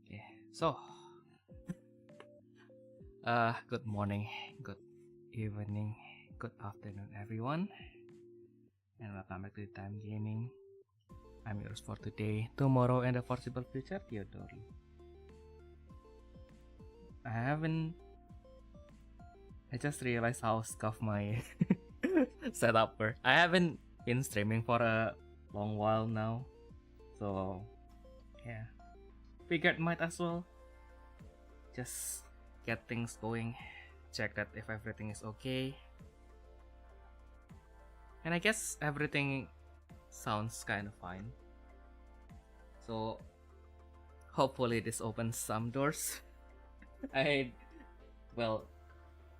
Okay, so good morning, good evening, good afternoon, everyone, and welcome back to Time Gaming. I'm yours for today, tomorrow, and the foreseeable future, Theodore Lu. I just realized how scuffed my setup were. I haven't been streaming for a long while now, so yeah, figured might as well just get things going, check that if everything is okay, and I guess everything sounds kind of fine. So hopefully this opens some doors. I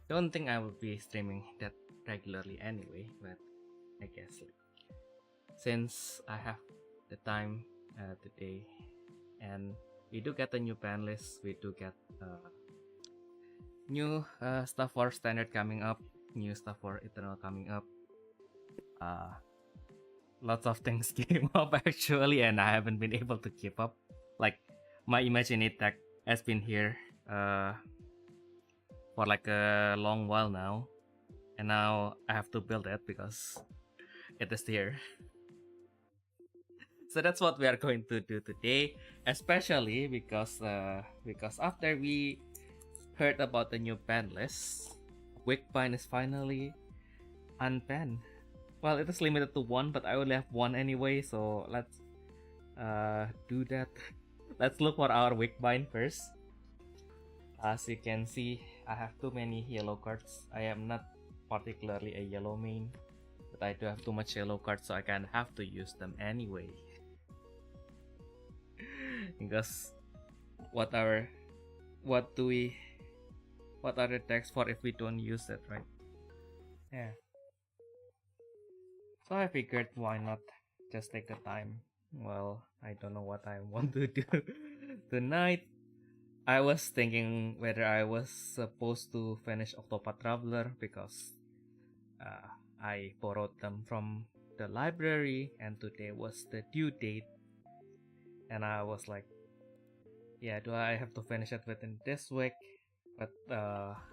don't think I will be streaming that regularly anyway, but I guess since I have the time today, and we do get a new ban list, we do get new stuff for standard coming up, new stuff for eternal coming up. Lots of things came up actually, and I haven't been able to keep up. Like my Imagine tag has been here for like a long while now, and now I have to build it because it is here. So that's what we are going to do today, especially because after we heard about the new ban list, Wickbind is finally unbanned. Well, it is limited to one, but I only have one anyway, so let's do that. Let's look for our Wickbind first. As you can see, I have too many yellow cards. I am not particularly a yellow main, but I do have too much yellow cards, so I kind of have to use them anyway. Because what are the decks for if we don't use it, right? Yeah. So I figured why not just take the time. Well, I don't know what I want to do tonight. I was thinking whether I was supposed to finish Octopath Traveler because I borrowed them from the library and today was the due date. And I was like, yeah, do I have to finish it within this week? But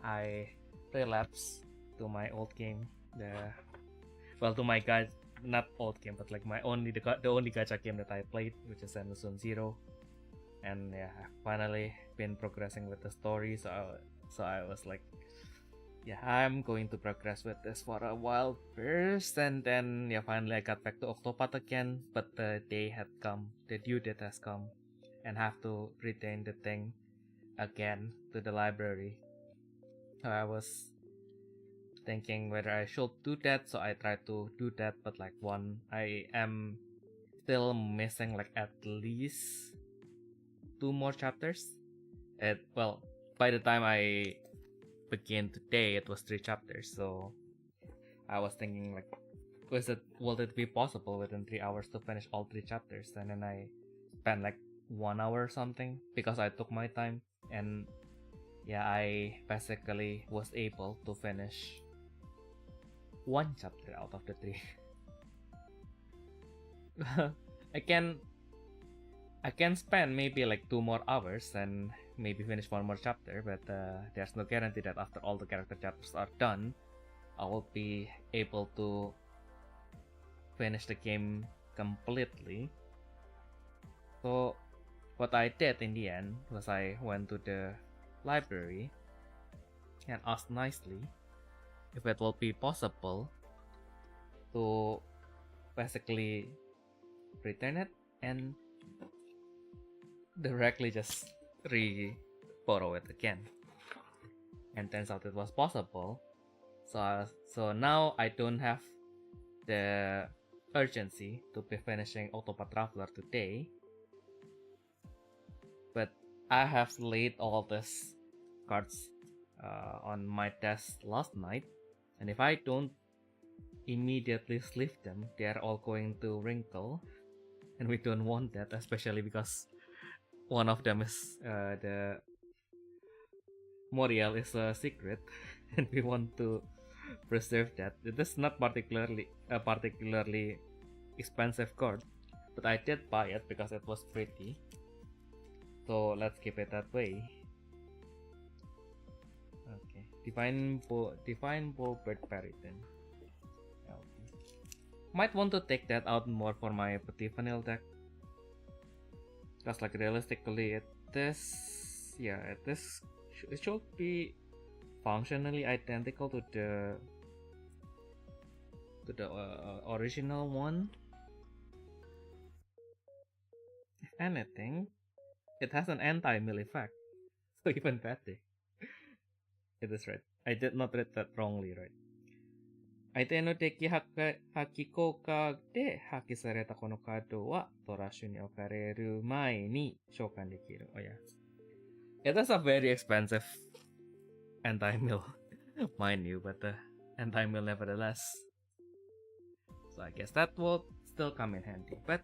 I relapsed to my old game, to my guide, not old game, but like the only gacha game that I played, which is Zenless Zero. And yeah, I've finally been progressing with the story, so I was like, yeah, I'm going to progress with this for a while first, and then yeah, finally I got back to Octopath again, but the day had come, the due date has come, and have to retain the thing again to the library. So I was thinking whether I should do that, so I tried to do that, but I am still missing like at least 2 more chapters. By the time I begin today, it was 3 chapters, so I was thinking like, will it be possible within 3 hours to finish all 3 chapters? And then I spent like 1 hour or something because I took my time, and yeah, I basically was able to finish 1 chapter out of the 3. I can spend maybe like 2 more hours and maybe finish 1 more chapter, but there's no guarantee that after all the character chapters are done, I will be able to finish the game completely. So what I did in the end was I went to the library and asked nicely if it will be possible to basically return it and directly just borrow it again. And turns out it was possible. So now I don't have the urgency to be finishing Octopath Traveler today, but I have laid all these cards on my desk last night, and if I don't immediately sleeve them, they are all going to wrinkle, and we don't want that, especially because one of them is the Moriel is a secret, and we want to preserve that. It is not particularly a particularly expensive card, but I did buy it because it was pretty. So let's keep it that way. Okay, Divine Bird Periton. Okay. Might want to take that out more for my Petit Vanille deck. Because like realistically, it should be functionally identical to the original one. If anything, it has an anti-mill effect, so even better. It is right. I did not read that wrongly, right? 相手の敵破棄効果で破棄されたこのカードはトラッシュに置かれる前に召喚できる。Oh yeah. It is a very expensive anti-mill, mind you, but anti-mill nevertheless. So I guess that will still come in handy. But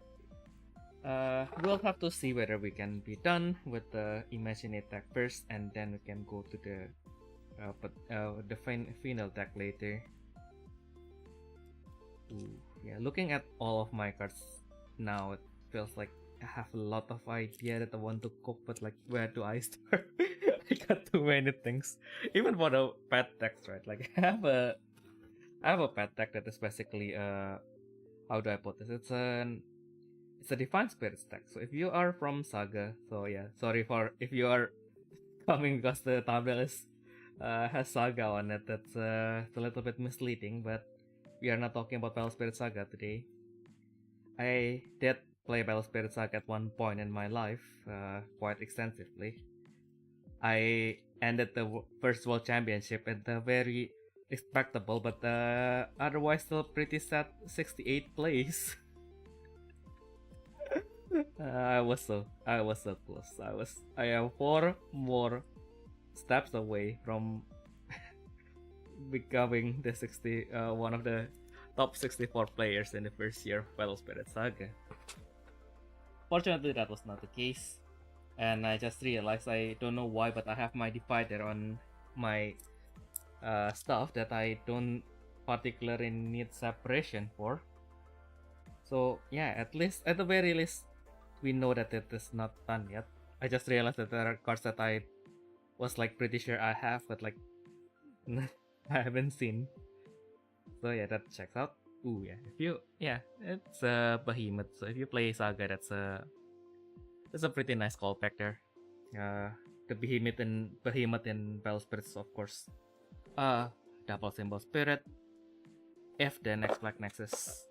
we'll have to see whether we can be done with the Imaginate deck first, and then we can go to the final deck later. Ooh, yeah, looking at all of my cards now, it feels like I have a lot of idea that I want to cook, but like, where do I start? I got too many things. Even for the pet decks, right? Like, I have a pet deck that is basically how do I put this? It's a Divine Spirits deck. So if you are from Saga, so yeah, sorry for if you are coming because the thumbnail is has Saga on it. That's it's a little bit misleading, but we are not talking about Battle Spirit Saga today. I did play Battle Spirit Saga at one point in my life, quite extensively. I ended the first World Championship at the very respectable, but otherwise still pretty sad 68th place. I was so close. I am 4 more steps away from becoming the one of the top 64 players in the first year of Battle Spirit Saga. Fortunately, that was not the case, and I just realized, I don't know why, but I have my divider on my stuff that I don't particularly need separation for. So yeah, at the very least, we know that it is not done yet. I just realized that there are cards that I was like pretty sure I have, but like I haven't seen. So yeah, that checks out. Ooh yeah, it's a behemoth. So if you play Saga, that's a pretty nice callback there. The behemoth in Battle Spirits, of course. Double symbol spirit. If the next Black Nexus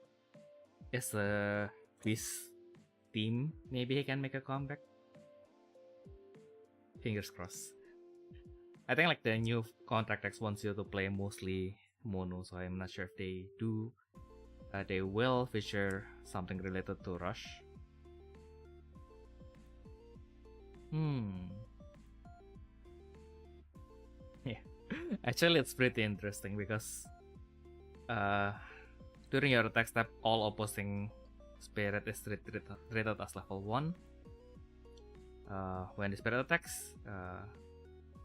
is a Beast team, maybe he can make a comeback. Fingers crossed. I think like the new contract X wants you to play mostly mono, so I'm not sure if they do. They will feature something related to Rush. Yeah, actually it's pretty interesting because during your attack step, all opposing spirit is treated as level 1. When the spirit attacks,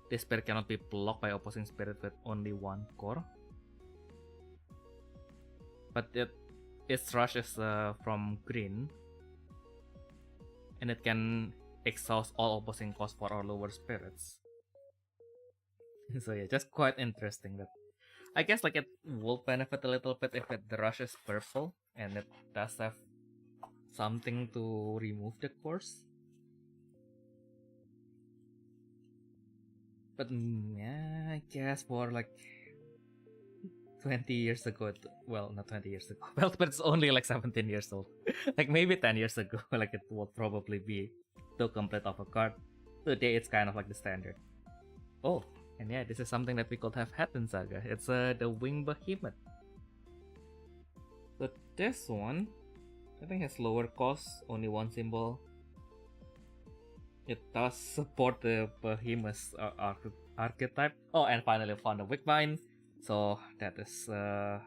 this spirit cannot be blocked by opposing spirit with only 1 core. But its rush is from green, and it can exhaust all opposing costs for our lower spirits. So yeah, just quite interesting. That I guess like it will benefit a little bit if the rush is purple and it does have something to remove the course. But yeah, I guess for like 20 years ago, well, not 20 years ago, well, but it's only like 17 years old. Like maybe 10 years ago, like it would probably be too complete of a card. Today it's kind of like the standard. Oh, and yeah, this is something that we could have had in Saga. It's the Wing Behemoth. So this one, I think has lower cost, only 1 symbol. It does support the Behemoth archetype. Oh, and finally found a Wickvine. So that is yeah,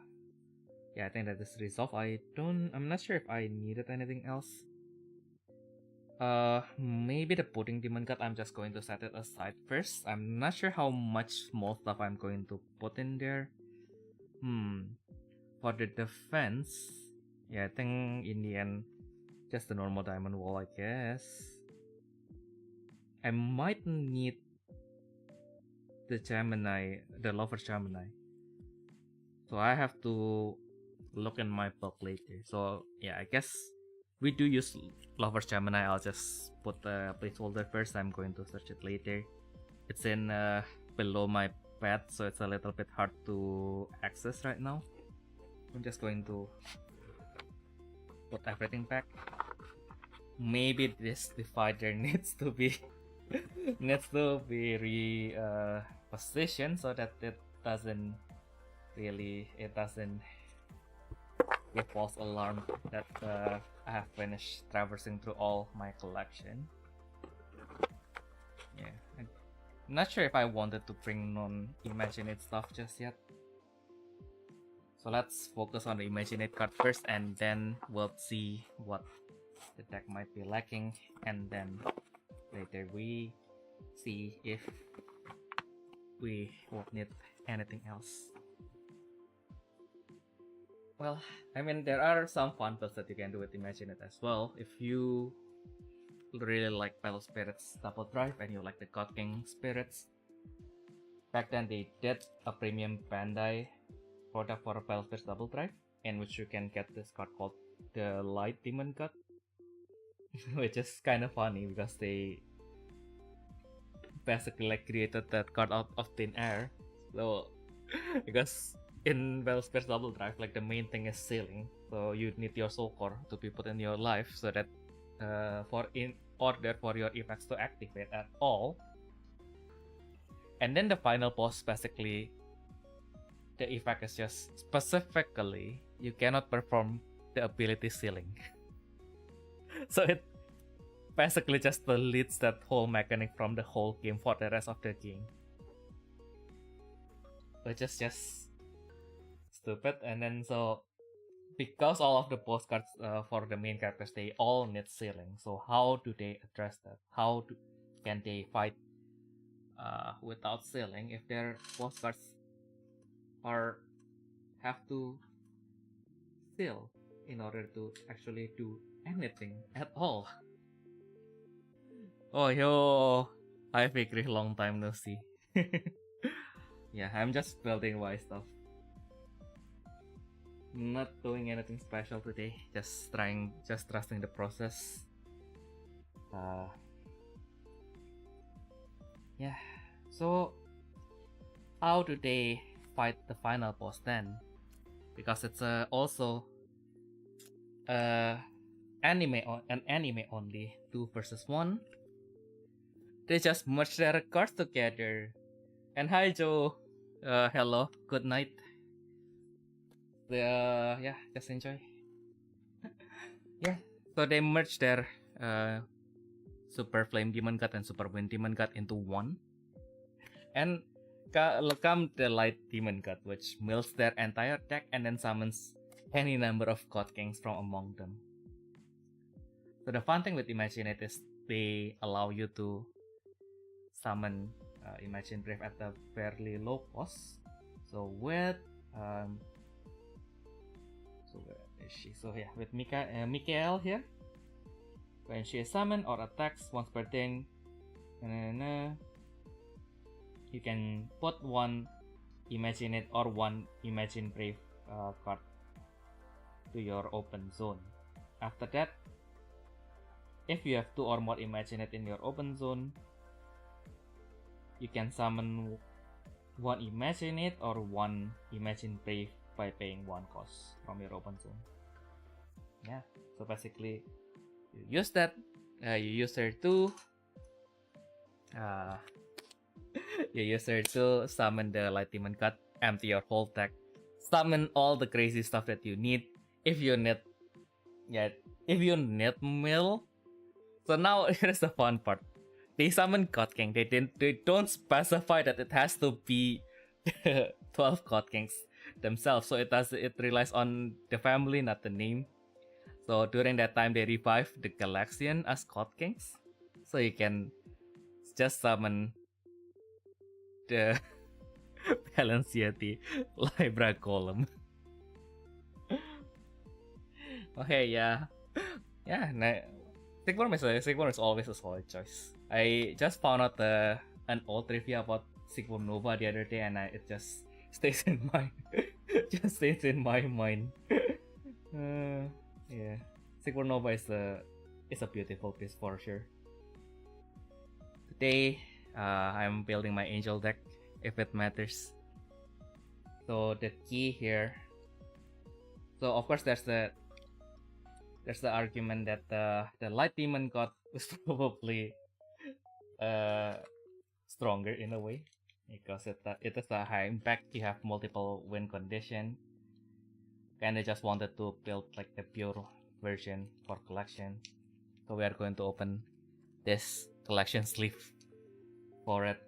I think that is resolved. I'm not sure if I needed anything else. Maybe the Pudding Demon God, I'm just going to set it aside first. I'm not sure how much small stuff I'm going to put in there. For the defense, yeah, I think in the end, just the normal diamond wall, I guess. I might need the Gemini, the Lover Gemini. So I have to look in my book later. So yeah, I guess we do use Lover's Gemini. I'll just put the placeholder first. I'm going to search it later. It's in below my bed, so it's a little bit hard to access right now. I'm just going to put everything back. Maybe this divider needs to be repositioned so that it doesn't give false alarm that I have finished traversing through all my collection. Yeah, I'm not sure if I wanted to bring non-imaginate stuff just yet. So let's focus on the imaginate card first, and then we'll see what the deck might be lacking, and then later we see if we won't need anything else. Well, I mean, there are some fun builds that you can do with Imaginate as well. If you really like Battle Spirits Double Drive and you like the God King Spirits, back then they did a premium Bandai product for Battle Spirits Double Drive, in which you can get this card called the Light Demon God, which is kind of funny because they basically like created that card out of thin air. So, because in Battle Spirits Double Drive, like the main thing is sealing, so you need your soul core to be put in your life so that in order for your effects to activate at all. And then the final boss, basically the effect is just specifically you cannot perform the ability sealing. So it basically just deletes that whole mechanic from the whole game for the rest of the game, which is just stupid. And then so because all of the boss cards for the main characters, they all need sealing, so how do they address that? Can they fight without sealing if their boss cards have to seal in order to actually do anything at all? Oh yo, I agree, long time no see. Yeah, I'm just building my stuff. Not doing anything special today, just trusting the process. Yeah, so how do they fight the final boss then? Because it's also an anime only 2 versus 1. They just merge their cards together. And hi Joe, hello, good night. Yeah, just enjoy. Yeah, so they merged their Super Flame Demon God and Super Wind Demon God into one, and come the Light Demon God, which mills their entire deck and then summons any number of God Kings from among them. So the fun thing with Imaginate is they allow you to summon Imagine Brave at a fairly low cost. So with where is she? So yeah, with Mikael here, when she is summoned or attacks once per turn, you can put one Imaginate or one Imagine Brave card to your open zone. After that, if you have 2 or more Imaginate in your open zone, you can summon one Imaginate or one Imagine Brave by paying 1 cost from your open zone. Yeah, so basically you use that, you use her to summon the Light Demon God, empty your whole deck, summon all the crazy stuff that you need. If you need mill. So now here's the fun part. They summon God King. They don't specify that it has to be 12 God Kings themselves. So it relies on the family, not the name. So during that time, they revive the Galaxian as God Kings. So you can just summon the Balenciati Libra column. Okay, yeah. Sigmund is always a solid choice. I just found out an old trivia about Sigmund Nova the other day, and it just stays in my mind. Yeah, Sigmund Nova is a beautiful piece for sure. Today, I'm building my angel deck, if it matters. So the key here. So of course there's the argument that the light demon god was probably stronger in a way, because it is a high impact. You have multiple win condition. Kinda just wanted to build like the pure version for collection. So we are going to open this collection sleeve for it.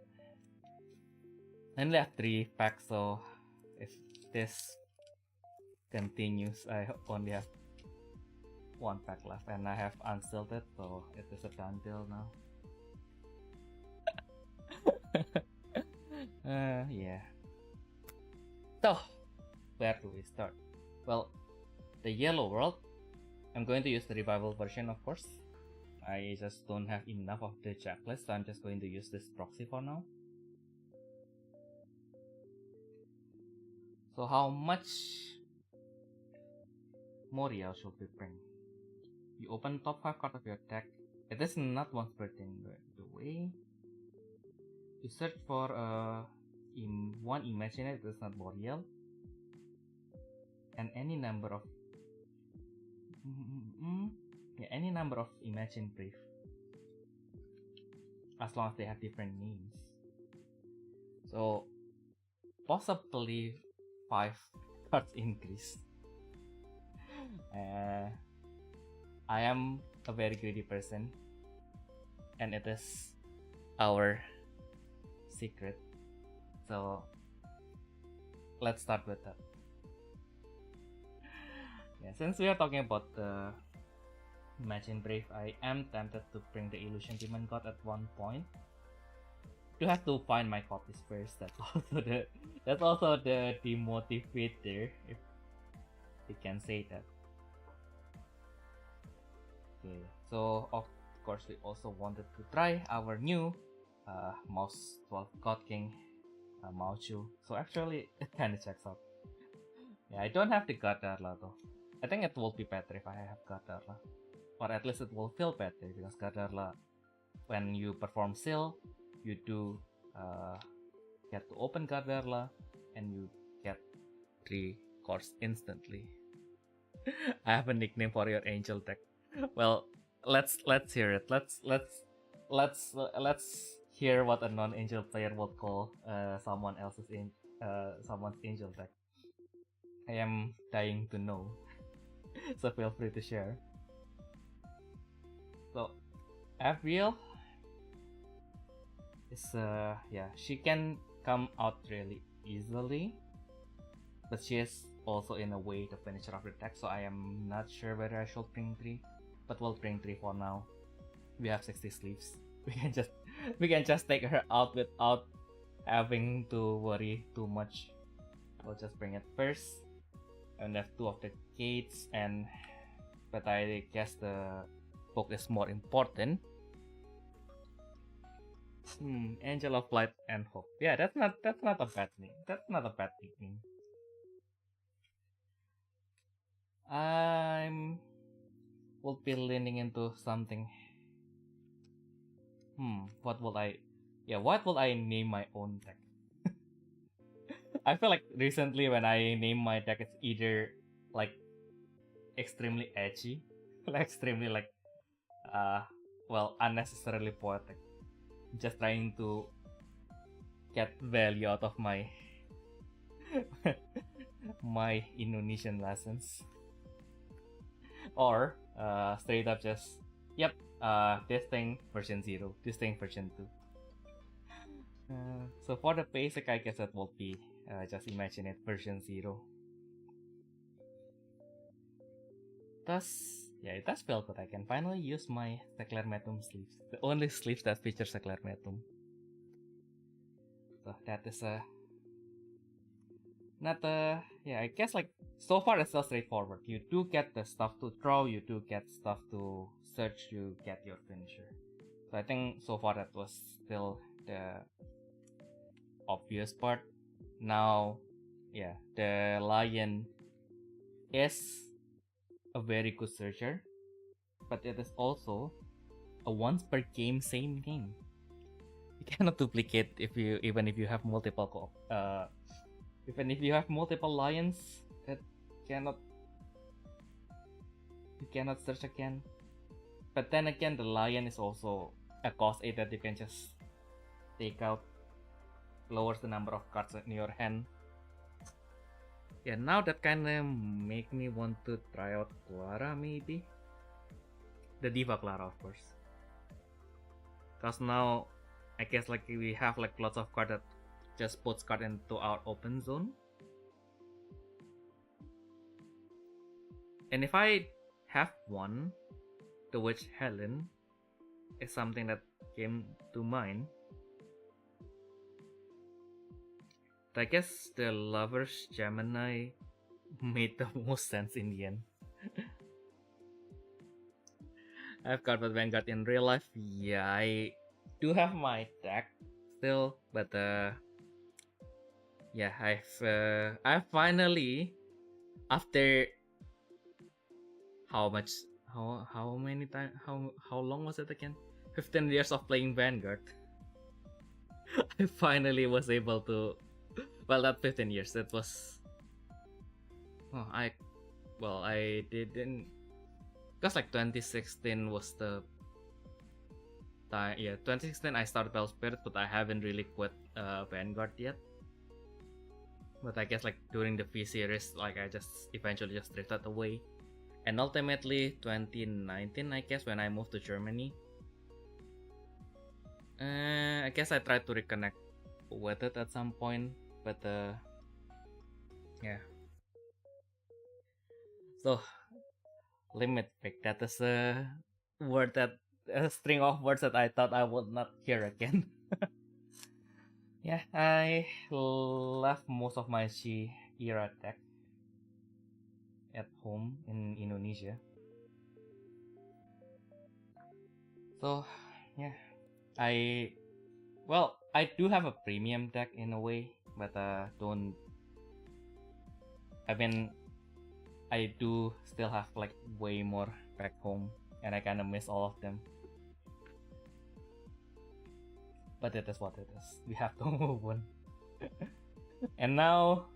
I only have 3 packs, so if this continues, I only have 1 pack left, and I have unstilted, so it is a done deal now. Yeah. So, where do we start? Well, the yellow world, I'm going to use the revival version, of course. I just don't have enough of the checklist, so I'm just going to use this proxy for now. So how much Moriel should we bring? You open top 5 cards of your deck. It is not once per turn, by the way. You search for one imaginary that is not Moriel, and any number of Imagine Brief, as long as they have different names. So possibly 5 cards increase. I am a very greedy person, and it is our secret. So let's start with that. Yeah, since we are talking about the Imagine Brave, I am tempted to bring the Illusion Demon God at one point. You have to find my copies first. That's also the demotivator, if you can say that. Okay, so of course we also wanted to try our new Mouse 12 God King, Mao Chu. So actually it kinda checks out. Yeah, I don't have the God Darla though. I think it will be better if I have God Darla. Or at least it will feel better, because God Darla, when you perform Seal, you do get to open God Darla, and you get 3 cards instantly. I have a nickname for your angel deck. Well, let's hear it. Let's hear what a non-angel player would call someone's angel deck. I am dying to know, so feel free to share. So, Avril is she can come out really easily, but she is also in a way the finisher of the deck. So I am not sure whether I should bring 3. But we'll bring 3 for now. We have 60 sleeves. We can just take her out without having to worry too much. We'll just bring it first. And have 2 of the gates, but I guess the book is more important. Angel of Light and Hope. Yeah, that's not a bad name. That's not a bad nickname. Will be leaning into something. What will I name my own deck? I feel like recently when I name my deck, it's either like extremely edgy, like extremely like unnecessarily poetic. Just trying to get value out of my my Indonesian lessons, or straight up just this thing version 0, this thing version 2. So for the basic, I guess it will be just imagine it version 0. It does feel good. I can finally use my Seclermetum sleeves, the only sleeves that feature Seclermetum. So that is not yeah, I guess like so far it's still straightforward. You do get the stuff to throw, you do get stuff to search, you get your finisher. So I think so far that was still the obvious part. Now, yeah, the lion is a very good searcher, but it is also a once per game same game. You cannot duplicate even if you have multiple even if you have multiple lions, you cannot search again. But then again, the lion is also a cost 8 that you can just take out, lowers the number of cards in your hand. Yeah, now that kinda make me want to try out Clara, maybe? The Diva Clara, of course. Cause now, I guess like we have like lots of cards that just puts card into our open zone. And if I have one, the Witch Helen is something that came to mind. I guess the Lover's Gemini made the most sense in the end. I've got with Vanguard in real life. Yeah, I do have my deck still, but yeah, I finally, after how many time how long was it again? 15 years of playing Vanguard. I finally was able to, well, not 15 years, it was, oh, I didn't, because like 2016 was the time, yeah, 2016 I started Battle Spirit, but I haven't really quit Vanguard yet. But I guess like during the V series, like I just eventually just drifted away. And ultimately 2019, I guess, when I moved to Germany, I guess I tried to reconnect with it at some point, but yeah. So limit break, that is a word that, a string of words that I thought I would not hear again. Yeah, I left most of my Shi era deck at home in Indonesia. So yeah, I do have a premium deck in a way, but I do still have like way more back home, and I kinda miss all of them. But it is what it is. We have to move on. And now,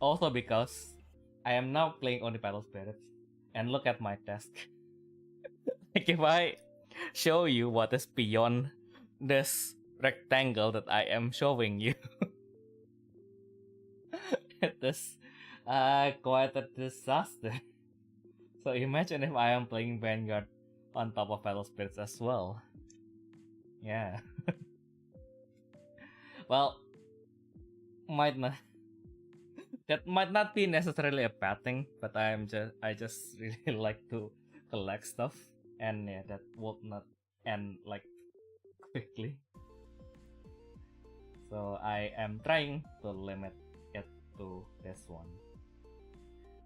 also because I am now playing only Battle Spirits, and look at my desk. Like if I show you what is beyond this rectangle that I am showing you, it is quite a disaster. So imagine if I am playing Vanguard on top of Battle Spirits as well. Yeah. Well, that might not be necessarily a bad thing, but I just really like to collect stuff, and yeah, that would not end like quickly. So I am trying to limit it to this one.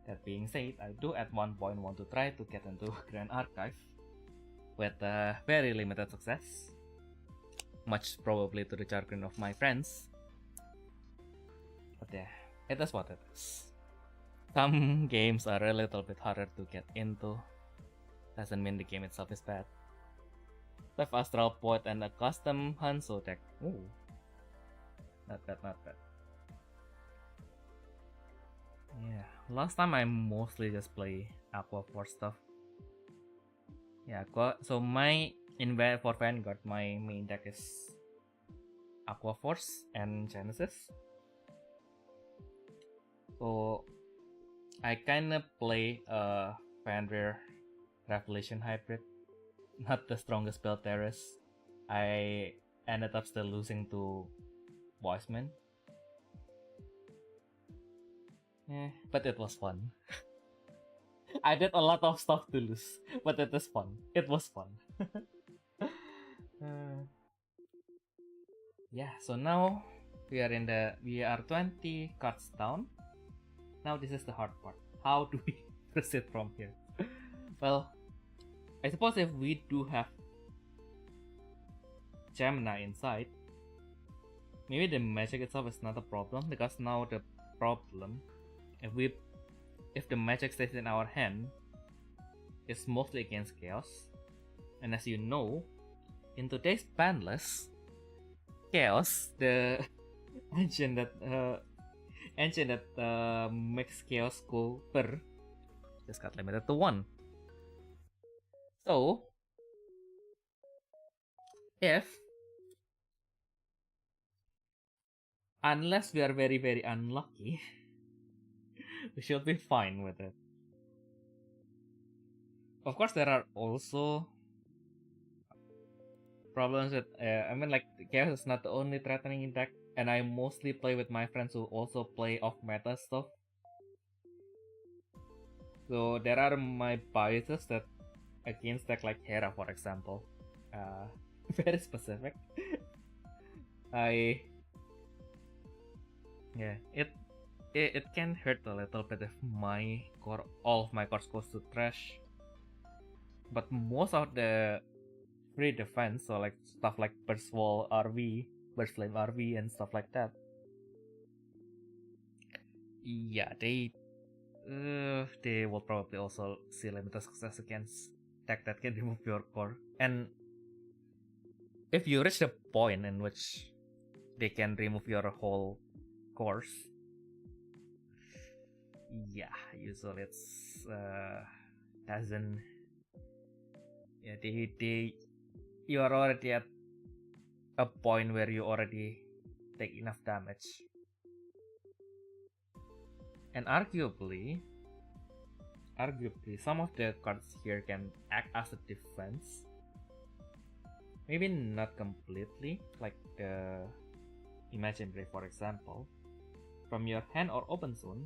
That being said, I do at one point want to try to get into Grand Archive with very limited success, much probably to the chagrin of my friends. But yeah, it is what it is. Some games are a little bit harder to get into. Doesn't mean the game itself is bad. Left Astral Poet and a custom Hanzo deck. Ooh. Not bad, not bad. Yeah, last time I mostly just play Aqua Force stuff. Yeah, so for Vanguard, my main deck is Aqua Force and Genesis. So I kinda play a Fenrir Revelation hybrid, not the strongest spell Terrace. I ended up still losing to Voiceman. Yeah, but it was fun. I did a lot of stuff to lose, but it is fun. It was fun. Yeah, so now we are 20 cards down. Now this is the hard part. How do we proceed from here? Well, I suppose if we do have Gemini inside, maybe the magic itself is not a problem, because now the problem, if the magic stays in our hand, is mostly against chaos. And as you know, in today's ban list, chaos, the engine that makes chaos go per, just got limited to 1. So unless we are very, very unlucky, we should be fine with it. Of course, there are also problems with, chaos is not the only threatening deck, and I mostly play with my friends who also play off-meta stuff. So there are my biases that against deck like Hera, for example. Very specific. It can hurt a little bit if all of my cards goes to trash. But most of the free defense, so like stuff like Burst Flame RV and stuff like that, yeah, they will probably also see limited success against deck that can remove your core. And if you reach the point in which they can remove your whole course, yeah, usually it's doesn't. Yeah, you are already at a point where you already take enough damage. And arguably, some of the cards here can act as a defense. Maybe not completely, like the Imaginary, for example. From your hand or open zone.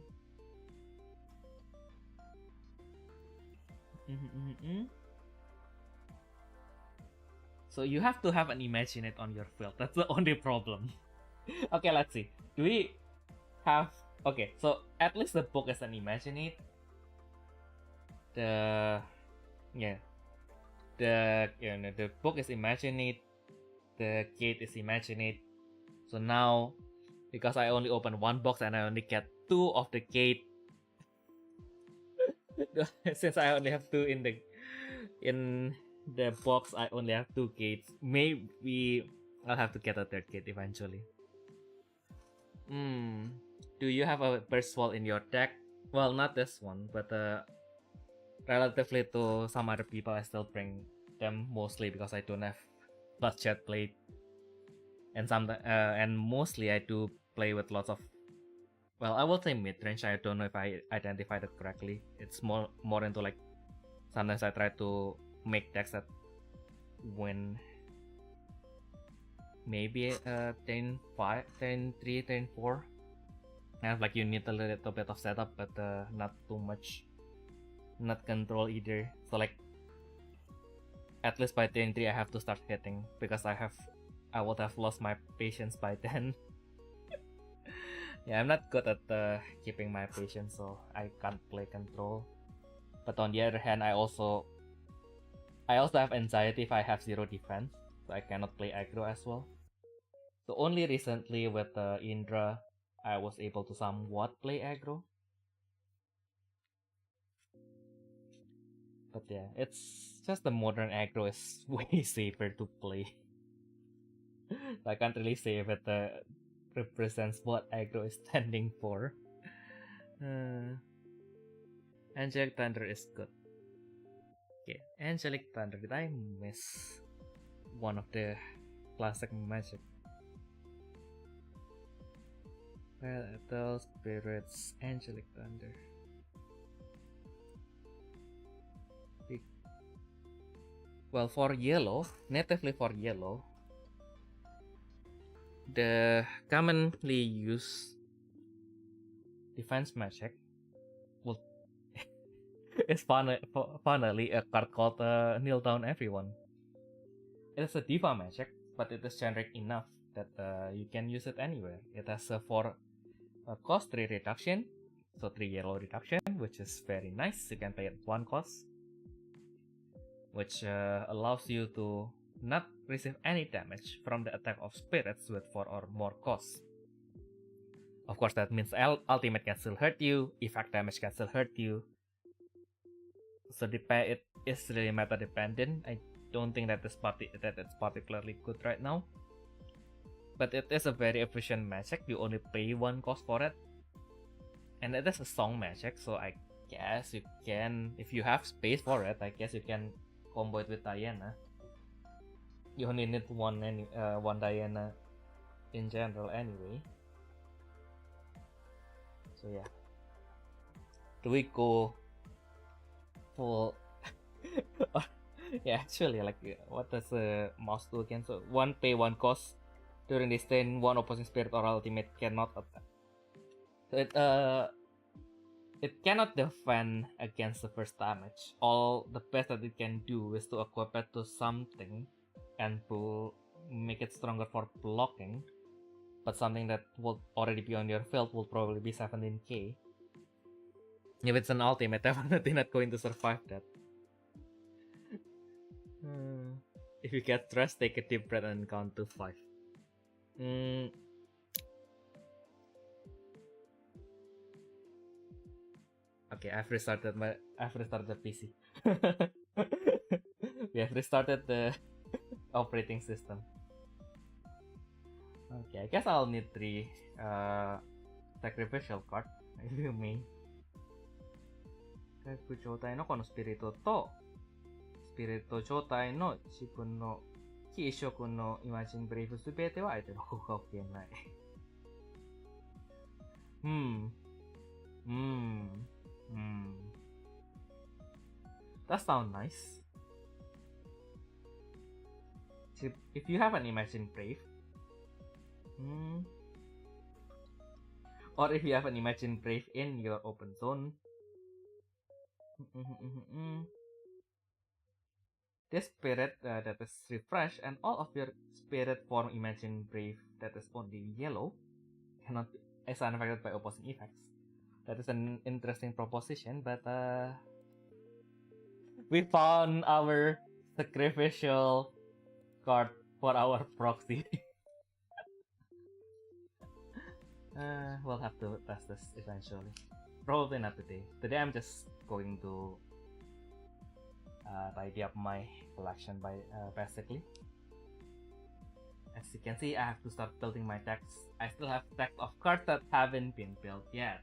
So you have to have an Imaginate on your field. That's the only problem. Okay, let's see. Do we have... Okay, so at least the book is an Imaginate. The book is Imaginate. The gate is Imaginate. So now, because I only open one box and I only get 2 of the gate, since I only have 2 in the box, I only have 2 gates. Maybe I'll have to get a 3rd gate eventually. Do you have a Burst Wall in your deck? Well, not this one, but relatively to some other people, I still bring them mostly because I don't have Bloodshed Blade. And mostly I do play with lots of, well, I will say mid-range. I don't know if I identified it correctly. It's more into like, sometimes I try to make decks that win maybe turn 5, turn 3, turn 4. And like you need a little bit of setup, but not too much, not control either. So like at least by turn 3 I have to start hitting, because I would have lost my patience by then. Yeah, I'm not good at keeping my patience, so I can't play control. But on the other hand, I also have anxiety if I have 0 defense, so I cannot play aggro as well. So only recently with Indra, I was able to somewhat play aggro. But yeah, it's just the modern aggro is way safer to play. I can't really say if it represents what aggro is standing for. Angelic Thunder is good. Okay, Angelic Thunder. Did I miss one of the classic magic? Battle Spirits, Angelic Thunder. Well, for yellow, natively for yellow, the commonly used defense magic is finally a card called Kneel Down Everyone. It is a diva magic, but it is generic enough that you can use it anywhere. It has a 4 cost 3 reduction, so 3 yellow reduction, which is very nice. You can pay it 1 cost, which allows you to not receive any damage from the attack of spirits with 4 or more costs. Of course, that means ultimate can still hurt you, effect damage can still hurt you. So it is really meta dependent. I don't think that it's particularly good right now. But it is a very efficient magic. You only pay 1 cost for it. And it is a song magic, so I guess you can, if you have space for it, I guess you can combo it with Diana. You only need one Diana in general anyway. So yeah. Do we go full? Yeah, actually, like, what does a mouse do again? So 1 pay 1 cost. During this turn, 1 opposing spirit or ultimate cannot attack. So it cannot defend against the first damage. All the best that it can do is to equip it to something and to make it stronger for blocking. But something that will already be on your field will probably be 17k. If it's an ultimate, definitely not going to survive that. If you get stressed, take a deep breath and count to 5. Okay, I've restarted the PC. We have restarted the operating system. Okay, I guess I'll need 3 sacrificial card, if you may. Kaiku Jotai no kono spirito to Spirito Jotai no Shibun no Kiishoku no Imagine Brave Subete wa aite no kokenai. That sounds nice. If you have an Imagine Brave, or if you have an Imagine Brave in your open zone, this spirit that is refreshed and all of your spirit form Imagine Brave that is only yellow cannot is unaffected by opposing effects. That is an interesting proposition, but we found our sacrificial card for our proxy. We'll have to test this eventually. Probably not today. Today I'm just going to tidy up my collection by basically. As you can see, I have to start building my decks. I still have decks of cards that haven't been built yet.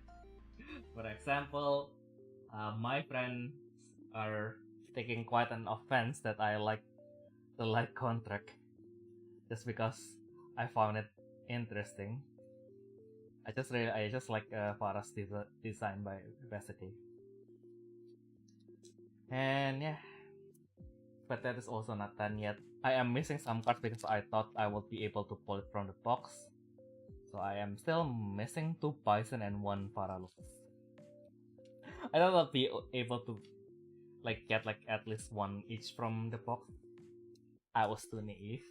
For example, my friends are taking quite an offense that I like the light contract just because I found it interesting. I just like Farah's design by basically. And yeah, but that is also not done yet. I am missing some cards because I thought I would be able to pull it from the box. So I am still missing 2 Bison and 1 Farah. I thought I'll be able to get at least 1 each from the box. I was too naive.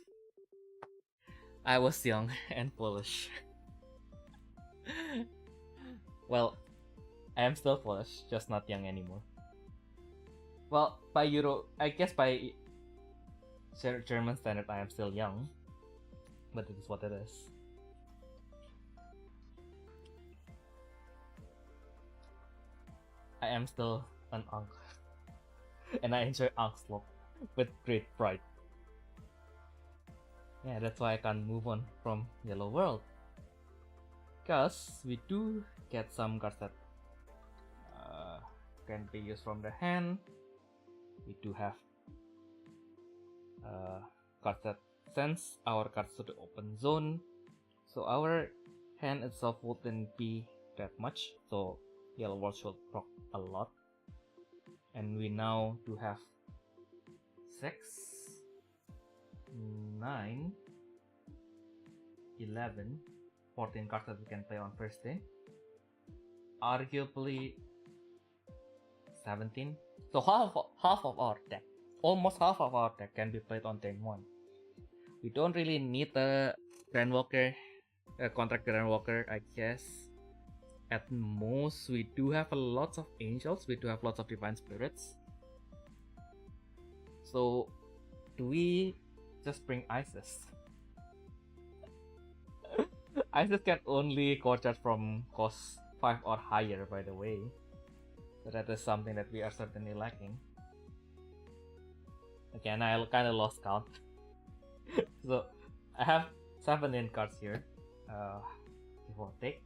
I was young and foolish. Well, I am still foolish, just not young anymore. Well, by I guess by German standard, I am still young, but it is what it is. I am still an Ankh, and I enjoy Ankh with great pride. Yeah, that's why I can't move on from Yellow World. Because we do get some cards that can be used from the hand. We do have cards that sends our cards to the open zone. So our hand itself wouldn't be that much. So Yellow World should proc a lot. And we now do have 6, 9, 11, 14 cards that we can play on first day. Arguably 17. So half of our deck, almost half of our deck can be played on turn 1. We don't really need a Grand Walker, contract Grand Walker, I guess. At most, we do have lots of angels. We do have lots of divine spirits. So, do we just bring Isis? Isis can only core charge from cost 5 or higher, by the way. So that is something that we are certainly lacking. Again, I kind of lost count. So, I have 17 cards here. Give or take.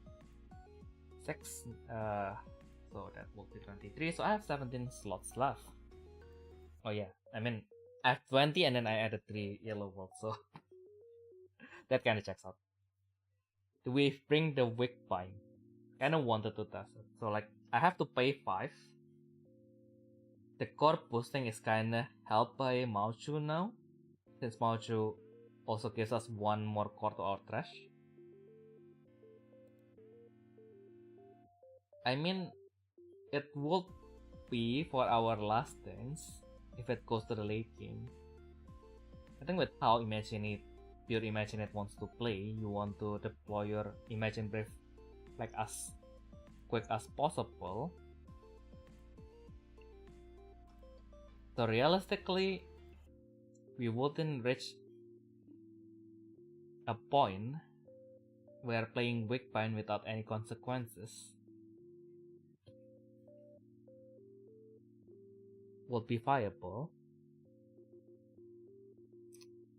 6. So that will be 23. So I have 17 slots left. Oh yeah, I mean, I have 20 and then I added 3 yellow worlds, so that kind of checks out. Do we bring the Wick Pine? Kind of wanted to test it. So like, I have to pay 5. The core boosting is kind of helped by Mauchu now, since Mauchu also gives us 1 more core to our trash. I mean, it would be for our last things if it goes to the late game. I think with how pure Imagine It wants to play, you want to deploy your Imagine Brave like as quick as possible. So realistically, we wouldn't reach a point where playing Wick Pine without any consequences would be viable.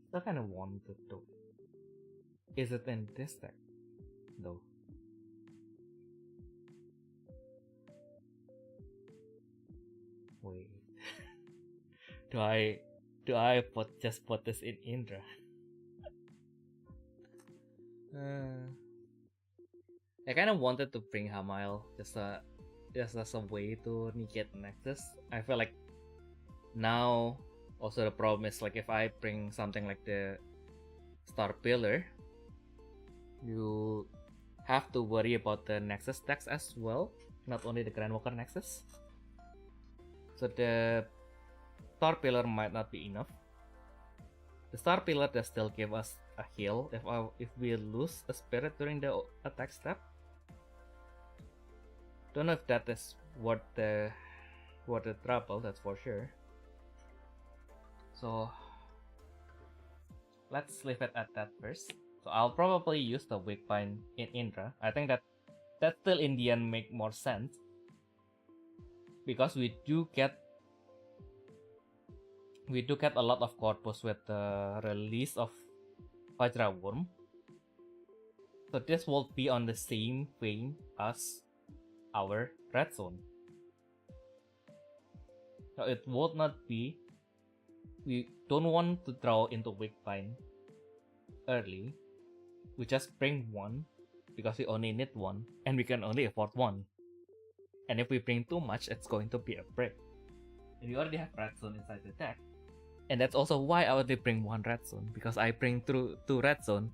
Still kind of wanted to. Is it in this deck? No. Wait. do I just put this in Indra? I kind of wanted to bring Hamail just as a way to negate Nexus. I feel like now also the problem is like if I bring something like the Star Pillar, you have to worry about the Nexus decks as well, not only the Grand Walker Nexus. So the Star Pillar might not be enough. The Star Pillar does still give us a heal if we lose a spirit during the attack step. Don't know if that is worth the trouble, that's for sure. So let's leave it at that first. So I'll probably use the Wick Pine in Indra. I think that still in the end make more sense, because we do get a lot of corpus with the release of Vajra Worm. So this will be on the same vein as our red zone. So it would not be. We don't want to draw into Wick Pine early. We just bring 1 because we only need 1 and we can only afford 1. And if we bring too much, it's going to be a break. And we already have red zone inside the deck. And that's also why I only bring 1 red zone, because I bring 2 red zone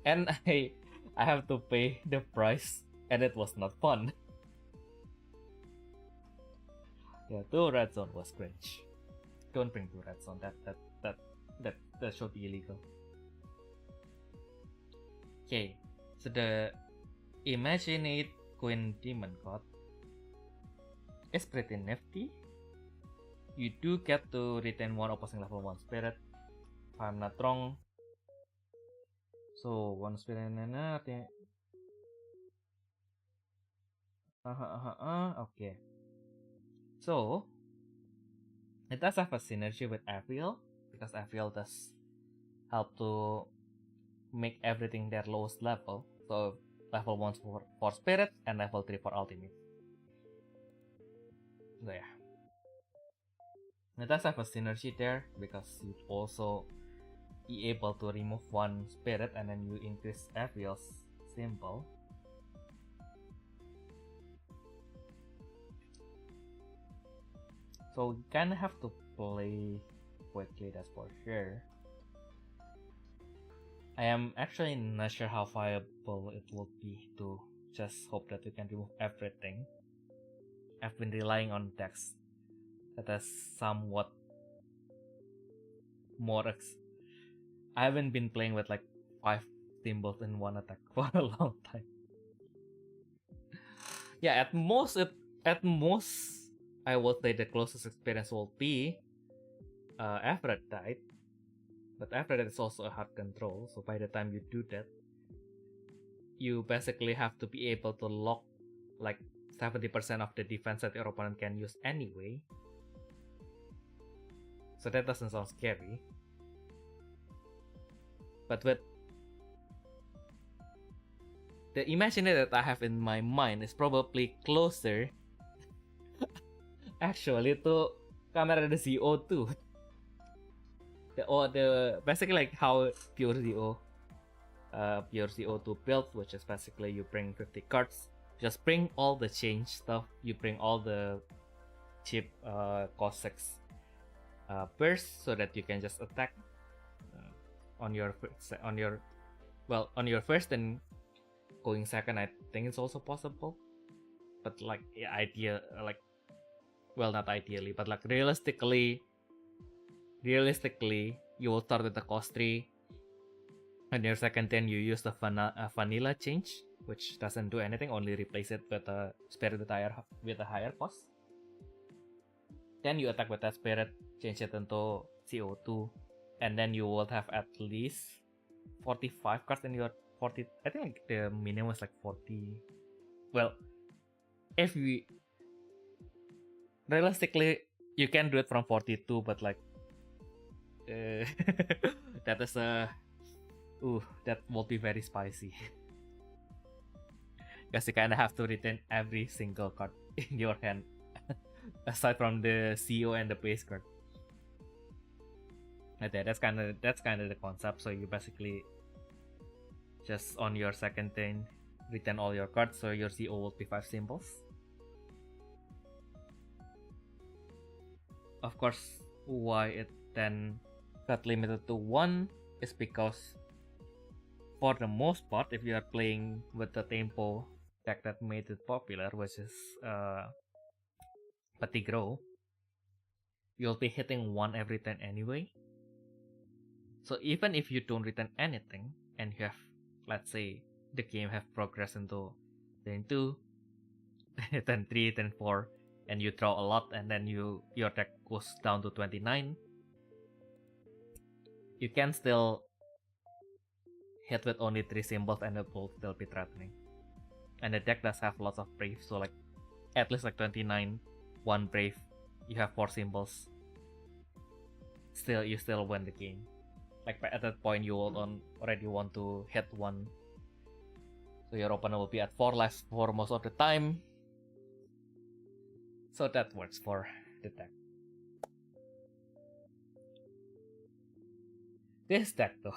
and I have to pay the price, and it was not fun. Yeah, 2 red zone was cringe. Don't bring 2 red zone. That should be illegal. Okay, so the Imagine Queen Demon God is pretty nifty. You do get to retain 1 opposing level 1 spirit, if I'm not wrong. So 1 spirit artinya okay. So it does have a synergy with Aviel, because Aviel does help to make everything their lowest level. So level 1 for spirit and level 3 for ultimate. So yeah, it does have a synergy there, because you also be able to remove 1 spirit and then you increase Aviel's symbol. So you kind of have to play quickly, that's for sure. I am actually not sure how viable it will be to just hope that we can remove everything. I've been relying on decks that has somewhat more I haven't been playing with like 5 symbols in one attack for a long time. Yeah, at most I would say the closest experience will be Aphrodite. But Aphrodite is also a hard control, so by the time you do that, you basically have to be able to lock like 70% of the defense that your opponent can use anyway. So that doesn't sound scary. But with the imaginary that I have in my mind is probably closer actually to Camera de CO2. The basically like how pure CO2 built, which is basically you bring 50 cards, just bring all the change stuff, you bring all the cheap cost 6 burst so that you can just attack on your first and going second. I think it's also possible, but like yeah, not ideally, but like realistically you will start with the cost 3, and your second turn you use the vanilla change, which doesn't do anything, only replace it with a spirit with a higher cost. Then you attack with that spirit, change it into CO2, and then you will have at least 45 cards in your 40. I think the minimum is like 40. Well, if we realistically you can do it from 42, but like that is that will be very spicy. Because you kind of have to retain every single card in your hand aside from the CO and the base card. Okay, that's kind of the concept. So you basically just on your second turn retain all your cards, so your CO will be 5 symbols. Of course, why it then got limited to 1 is because for the most part, if you are playing with the tempo deck that made it popular, which is Petigro, you'll be hitting 1 every turn anyway. So even if you don't return anything and you have, let's say, the game have progressed into turn 2, turn 3, turn 4, and you draw a lot, and then your deck goes down to 29, you can still hit with only 3 symbols and it will still be threatening. And the deck does have lots of brave, so like at least like 29, 1 brave, you have 4 symbols. You still win the game. Like at that point you will already want to hit 1. So your opponent will be at 4 lives for most of the time. So that works for the deck. This deck though.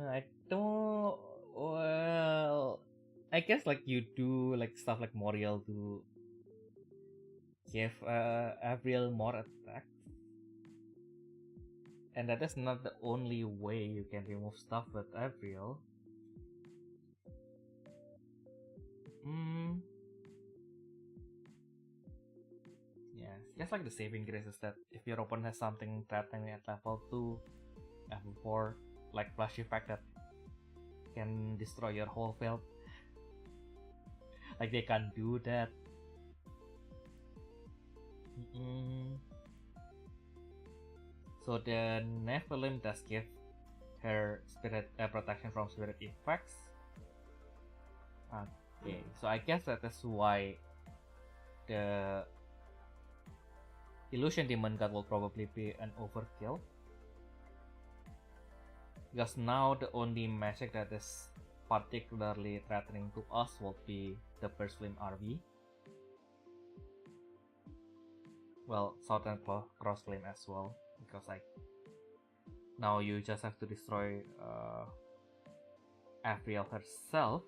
I don't. Well, I guess like you do like stuff like Moriel to give Avril more attack, and that is not the only way you can remove stuff with Avril. Yeah, just like the saving grace is that if your opponent has something threatening at level 2, level 4, like flash effect that can destroy your whole field, like they can't do that. So the Nephilim does give her spirit protection from spirit effects. Okay, so I guess that is why the Illusion Demon God will probably be an overkill. Because now the only magic that is particularly threatening to us will be the Burst Flame RV. Well, Southern Cross Flame as well, because like now you just have to destroy Avril herself.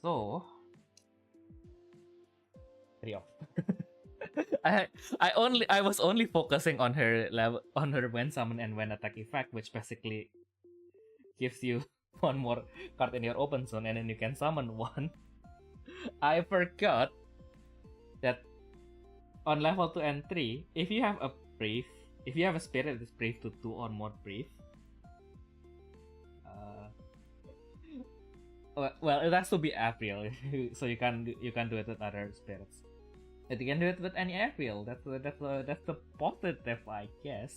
So 3 off. I was only focusing on her level, on her when summon and when attack effect, which basically gives you one more card in your open zone, and then you can summon one. I forgot that on level 2 and 3, if you have a brief, if you have a spirit that's brief to 2 or more brief, well, it has to be April, so you can do it with other spirits. But you can do it with any April. That's the positive, I guess.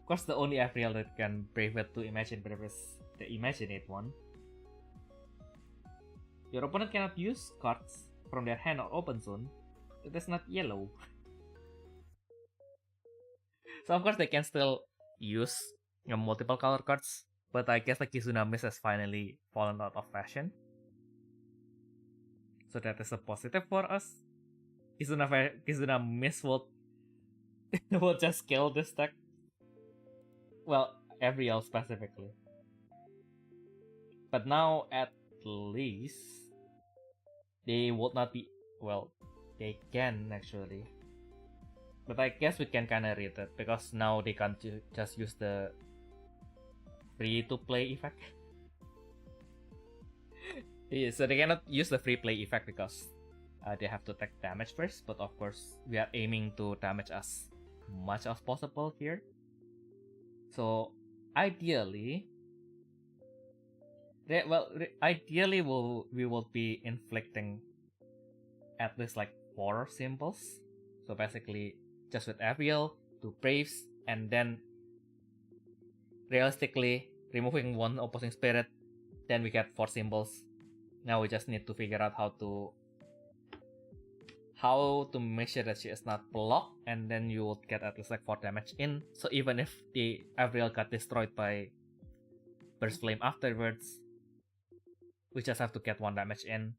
Of course, the only April that can brave it to imagine brave is the Imaginate one. Your opponent cannot use cards from their hand or open zone. It is not yellow. So of course they can still use multiple color cards, but I guess the Kizuna Mist has finally fallen out of fashion. So that is a positive for us. Kizuna Mist will just kill this deck. Well, Abriel specifically. But now at least they would not be, well, they can actually. But I guess we can kinda read it because now they can't just use the free to play effect. Yeah, so they cannot use the free play effect because they have to take damage first. But of course, we are aiming to damage as much as possible here. So ideally, ideally we will be inflicting at least like 4 symbols. So basically, just with Abriel, 2 Braves, and then realistically removing 1 opposing spirit, then we get 4 symbols. Now we just need to figure out how to make sure that she is not blocked, and then you will get at least like 4 damage in. So even if the Abriel got destroyed by Burst Flame afterwards, we just have to get 1 damage in.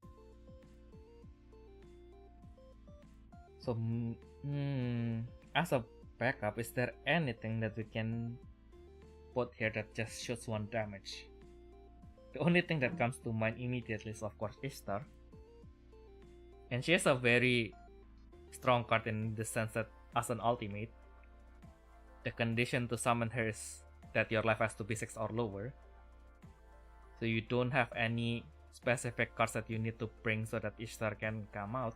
So as a backup, is there anything that we can put here that just shoots 1 damage? The only thing that comes to mind immediately is of course Ishtar. And she is a very strong card in the sense that as an ultimate, the condition to summon her is that your life has to be 6 or lower. So you don't have any specific cards that you need to bring so that Ishtar can come out.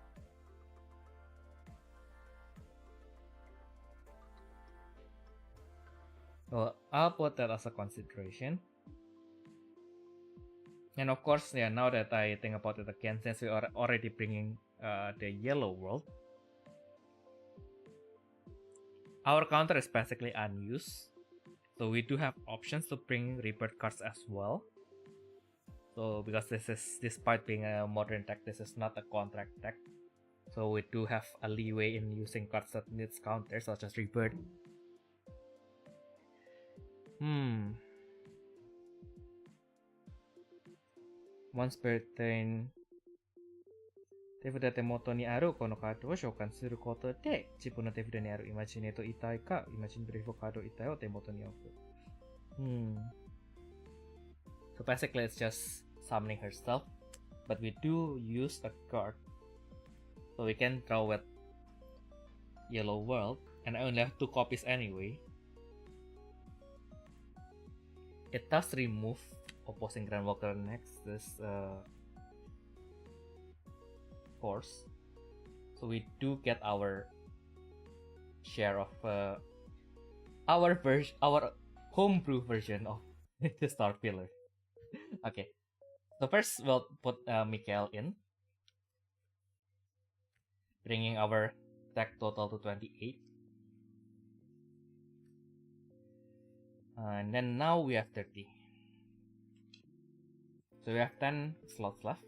Well, I'll put that as a consideration. And of course, yeah, now that I think about it again, since we are already bringing the yellow world, our counter is basically unused. So we do have options to bring rebirth cards as well. So because this is, despite being a modern deck, this is not a contract deck. So we do have a leeway in using cards that needs counters such as rebirth. One spirit turn. 手札手元にあるこのカードを召喚することで、自分の手札にあるイマジネート遺体か、イマジンブリーフカード遺体を手元に置く。So basically it's just summoning herself, but we do use a card. So we can draw with Yellow World, and I only have 2 copies anyway. It does remove opposing Grand Walker next this course, so we do get our share of our homebrew version of the Star Pillar. Okay, so first we'll put Mikael in, bringing our deck total to 28. And then now we have 30. So we have 10 slots left.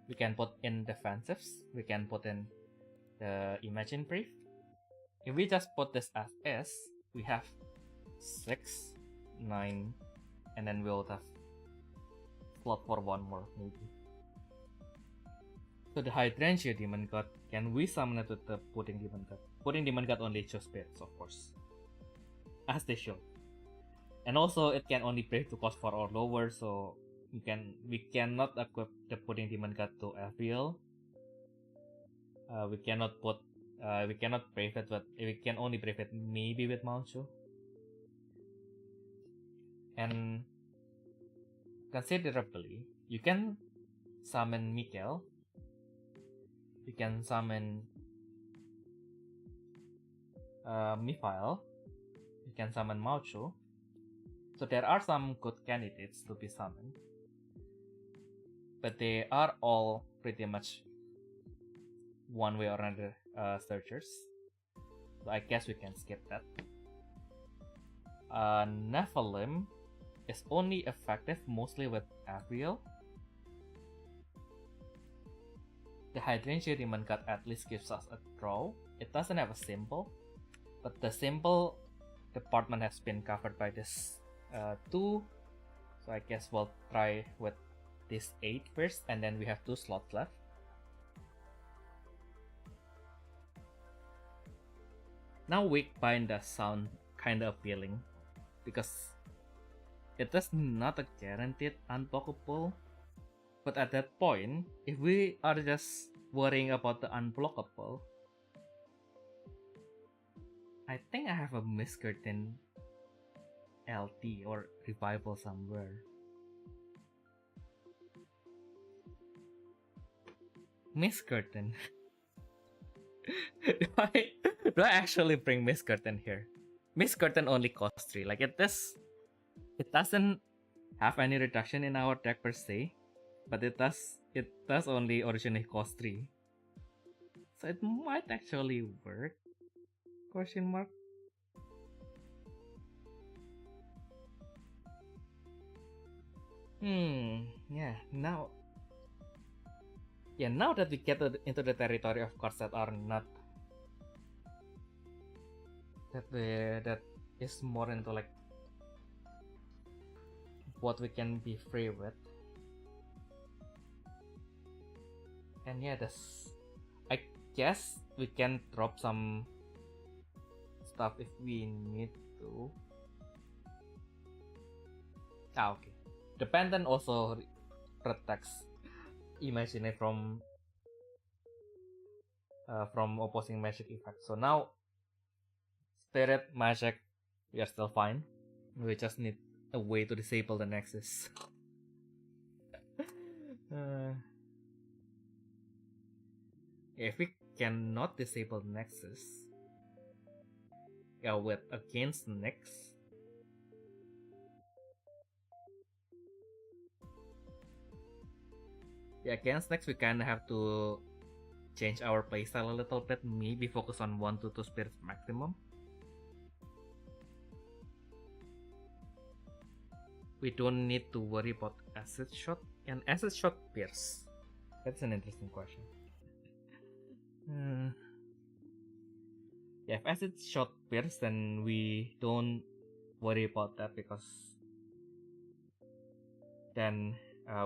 We can put in defensives. We can put in the Imagine Brief. If we just put this as S, we have 6, 9, and then we'll have slot for 1 more maybe. So the Hydrangea Demon God, can we summon it with the Pudding Demon God? Pudding Demon God only choose spirits, of course, as they should. And also it can only brave to cost 4 or lower, so we cannot equip the Pudding Demon God to Abriel. We cannot brave it, but we can only brave it maybe with Manchu. And considerably. You can summon Mikkel. You can summon Miphael. You can summon Maucho. So there are some good candidates to be summoned. But they are all pretty much one way or another searchers. So I guess we can skip that. Nephilim is only effective mostly with Avril. The Hydrangea Demon God at least gives us a draw. It doesn't have a symbol, but the symbol department has been covered by this 2. So I guess we'll try with this 8 first, and then we have 2 slots left. Now Weak Bind does sound kinda appealing, because it is not a guaranteed unblockable. But at that point, if we are just worrying about the unblockable, I think I have a Mist Curtain LT or Revival somewhere. Mist Curtain. do I actually bring Mist Curtain here? Mist Curtain only costs 3. Like it doesn't have any reduction in our deck per se, but it does only originally cost 3. So it might actually work? Question mark. Yeah, now that we get into the territory of cards that are not that is more into like what we can be free with. And yeah, I guess we can drop some stuff if we need to. Okay. The pendant also protects Imagine from opposing magic effects. So now Spirit, Magic, we are still fine. We just need a way to disable the Nexus. If we cannot disable the Nexus, with against Nyx, against Nyx we kinda have to change our playstyle a little bit. Maybe focus on 1 to 2 spirits maximum. We don't need to worry about Acid Shot. Can Acid Shot pierce? That's an interesting question. Yeah, if Acid Shot pierce, then we don't worry about that, because then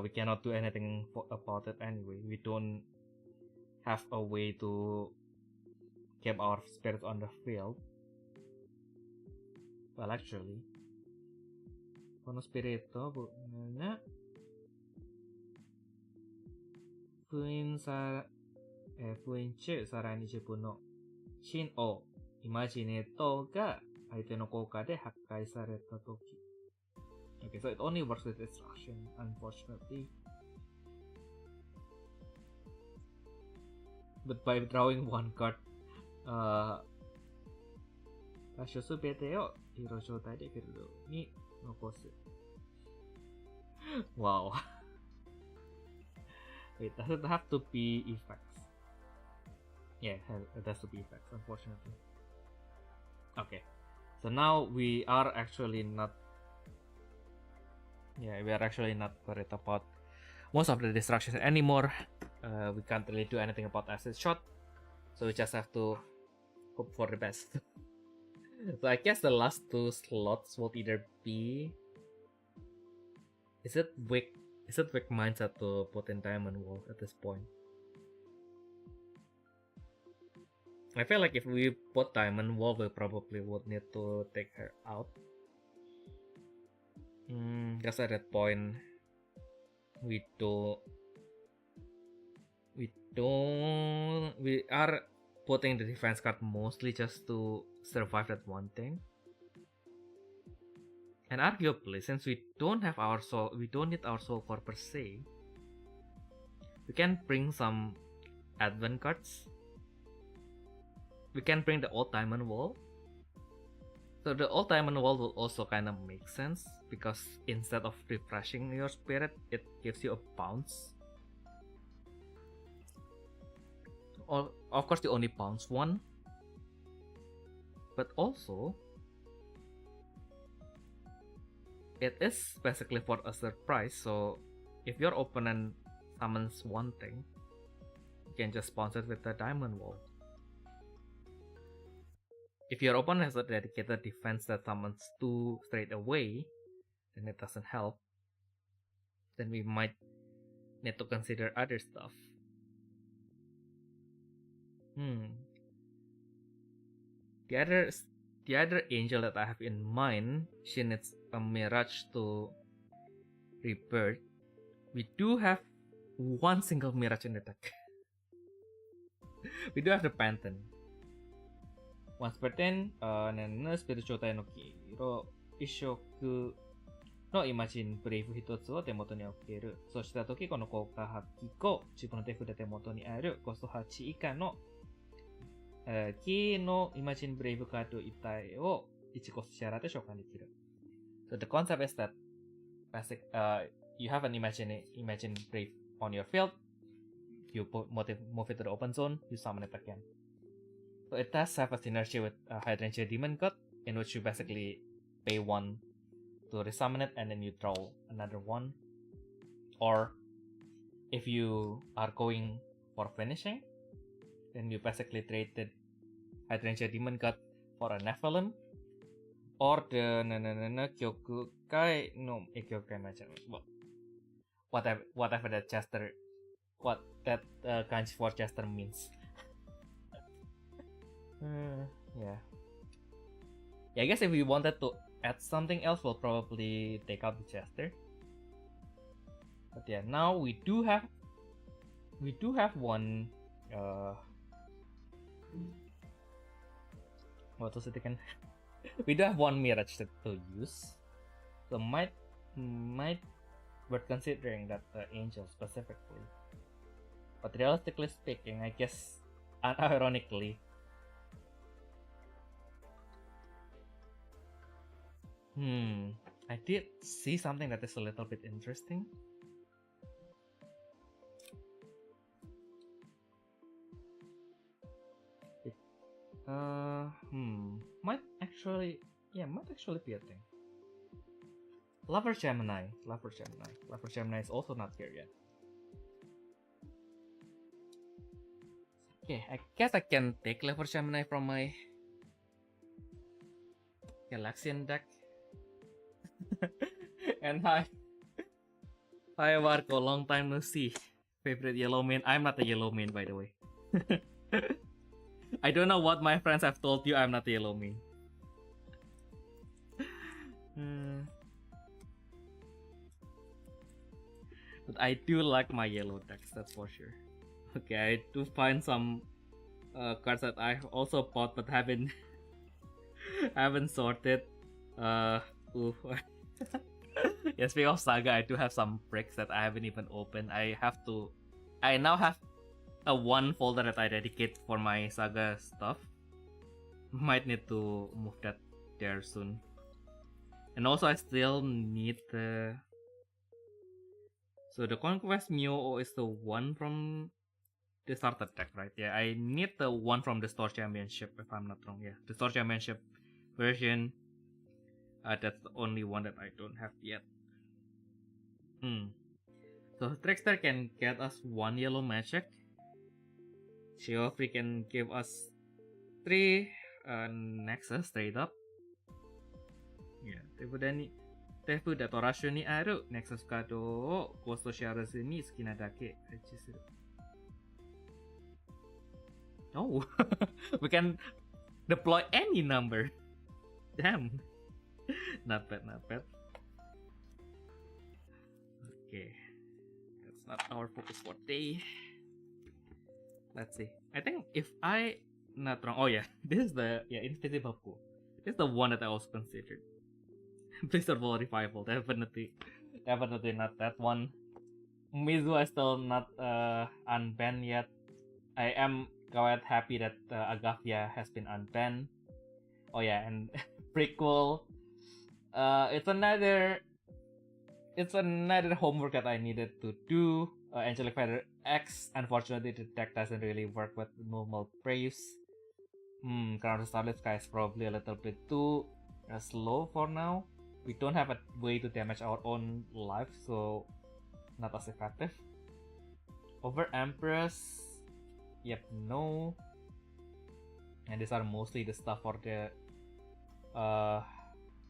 we cannot do anything about it anyway. We don't have a way to keep our spirits on the field. Well, actually, Kono Spirito bunanya Fuinche Sarani Shibuno Shin o Imagine to ga Aite no Kouka de Hakkai sareta toki. Okay, so it only works with destruction, unfortunately. But by drawing 1 card, Kashosu Bete o Hiro Shotai de Kiru ni Nokosu. Wow. Wait, does it have to be effects? Yeah, it has to be effects, unfortunately. Okay, so now we are actually not worried about most of the destructions anymore. We can't really do anything about Acid Shot, so we just have to hope for the best. So I guess the last 2 slots will either be... Is it Wick Mindset to put in Diamond Wall at this point? I feel like if we put Diamond Wall, we probably would need to take her out. Just at that point, we are putting the defense card mostly just to survive that one thing. And arguably, since we don't have our soul, we don't need our soul core per se, we can bring some advent cards. We can bring the old diamond wall. So the old diamond wall will also kind of make sense because instead of refreshing your spirit, it gives you a bounce. Of course, you only bounce one, but also it is basically for a surprise. So if your opponent summons one thing, you can just bounce it with the diamond wall. If your opponent has a dedicated defense that summons 2 straight away, then it doesn't help. Then we might need to consider other stuff. The other angel that I have in mind, she needs a mirage to rebirth. We do have one single mirage in the deck. We do have the Pantheon. Once per turn, spiritual tai no kiro ishoku no imagine brave hitotsu wo temoto ni okeru. そうしたとき、この効果発揮後、自分の手札手元にあるコスト8以下のキーの Imagine Brave カード1体を1コスト支払って召喚できる。So the concept is that you have an Imagine Brave on your field, you move it to the open zone, you summon it again. So it does have a synergy with Hydrangea Demon God, in which you basically pay 1 to resummon it and then you draw another 1. Or if you are going for finishing, then you basically traded Hydrangea Demon God for a Nephilim, or the Kyokukai no Kyokukai magic. Whatever that Chester, what that kanji for Chester means. Yeah, I guess if we wanted to add something else, we'll probably take out the Chester. But yeah, now we do have one. What was it again? We do have one mirage to use, so might worth considering that angel specifically. But realistically speaking, I guess, unironically, I did see something that is a little bit interesting. Might actually be a thing. Lover Gemini is also not here yet. Okay, I guess I can take Lover Gemini from my Galaxian deck. And hi Marco, long time no see. Favorite yellow main? I'm not a yellow main, by the way. I don't know what my friends have told you. I'm not a yellow main. But I do like my yellow decks, that's for sure. Okay, I do find some cards that I also bought but haven't sorted. Yeah, speaking of Saga, I do have some bricks that I haven't even opened. I now have a one folder that I dedicate for my Saga stuff. Might need to move that there soon. And also I still need the... So the Conquest Mio is the one from the starter deck, right? Yeah, I need the one from the Store Championship if I'm not wrong. Yeah, the Store Championship version. That's the only one that I don't have yet. So Trickster can get us 1 yellow magic. Shiofri can give us 3 Nexus straight up. Yeah, 手札とラッシュにある Nexus カードをコストシェアずに好きなだけ配置する。Oh, we can deploy any number. Damn. Not bad. Okay, that's not our focus for today. Let's see. I think if I not wrong. Oh yeah, this is the Invisible Pool. This is the one that I also considered. Blizzard Ball Revival, definitely not that one. Mizu is still not unbanned yet. I am quite happy that Agafia has been unbanned. Oh yeah, and prequel. It's another homework that I needed to do. Angelic Fighter X. Unfortunately, the deck doesn't really work with normal Praise. Crown of Starlit Sky is probably a little bit too slow for now. We don't have a way to damage our own life, so not as effective. Over Empress, yep, no. And these are mostly the stuff for the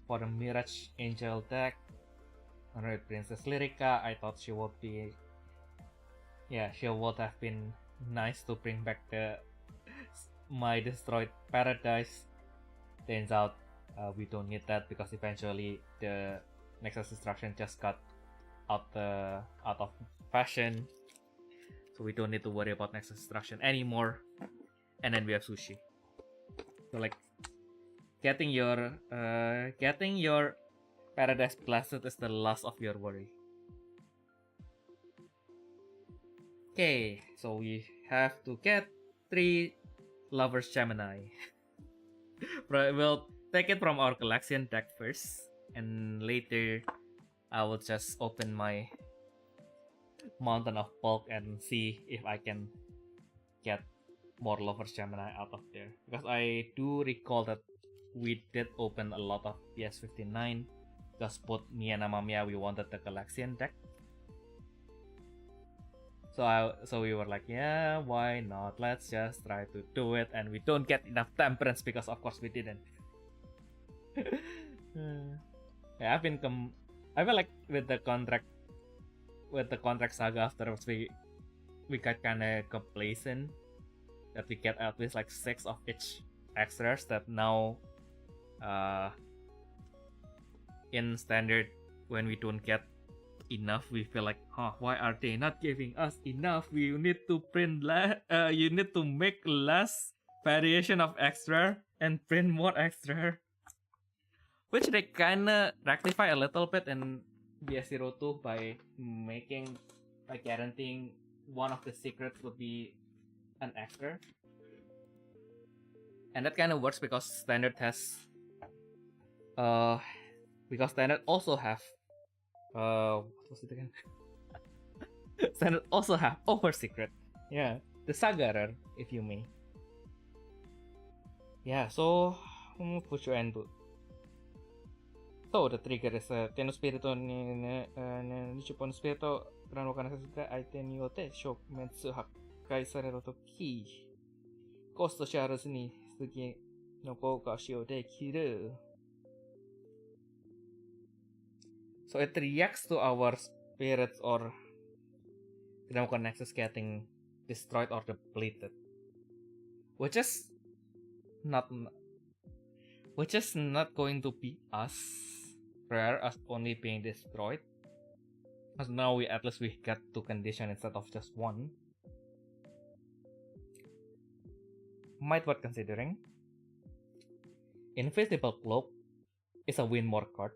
Mirage Angel deck. Alright, Princess Lyrica, I thought she would be, yeah, she would have been nice to bring back my destroyed paradise. Turns out we don't need that because eventually the Nexus Destruction just got out of fashion, so we don't need to worry about Nexus Destruction anymore. And then we have Sushi. So like getting your Paradise Blasted is the last of your worry. Okay, so we have to get 3 Lovers Gemini. We'll take it from our Galaxian deck first, and later I will just open my Mountain of Bulk and see if I can get more Lovers Gemini out of there. Because I do recall that we did open a lot of PS59. Because both me and Amamiya, we wanted the Galaxian deck. So we were like, yeah, why not? Let's just try to do it, and we don't get enough Temperance because of course we didn't. Yeah, I feel like with the contract saga afterwards, we got kinda complacent that we get at least like 6 of each extras that now in standard, when we don't get enough, we feel like, why are they not giving us enough? We need to print you need to make less variation of extra and print more extra, which they kinda rectify a little bit in BS02 by guaranteeing one of the secrets would be an extra, and that kind of works because standard has because standard also have what was it again? Standard also have over secret. Yeah, the saga rare, if you may. Yeah, so put you end. So the trigger is Tenno Spirito Nichipon Spirito Gran Wakana Sasuga Aite ni Yote Shock Metsu Hakkai Sareru Toki Cost Shadows ni Sugi no Kouka Shio de Kiru. So it reacts to our spirits or Grand Nexus getting destroyed or depleted, which is not going to be as rare as only being destroyed, because now we got 2 condition instead of just 1. Might worth considering. Invisible Cloak is a win more card.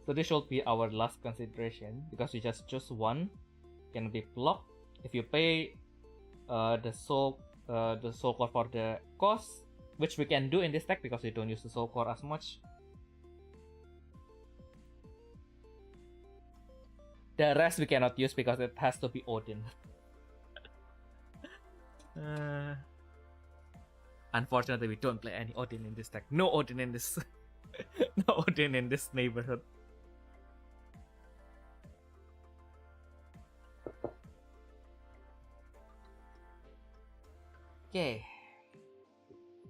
So this should be our last consideration because we just choose 1, can be blocked. If you pay the soul core for the cost, which we can do in this deck because we don't use the soul core as much. The rest we cannot use because it has to be Odin. Unfortunately, we don't play any Odin in this deck. No Odin in this. No Odin in this neighborhood. Okay,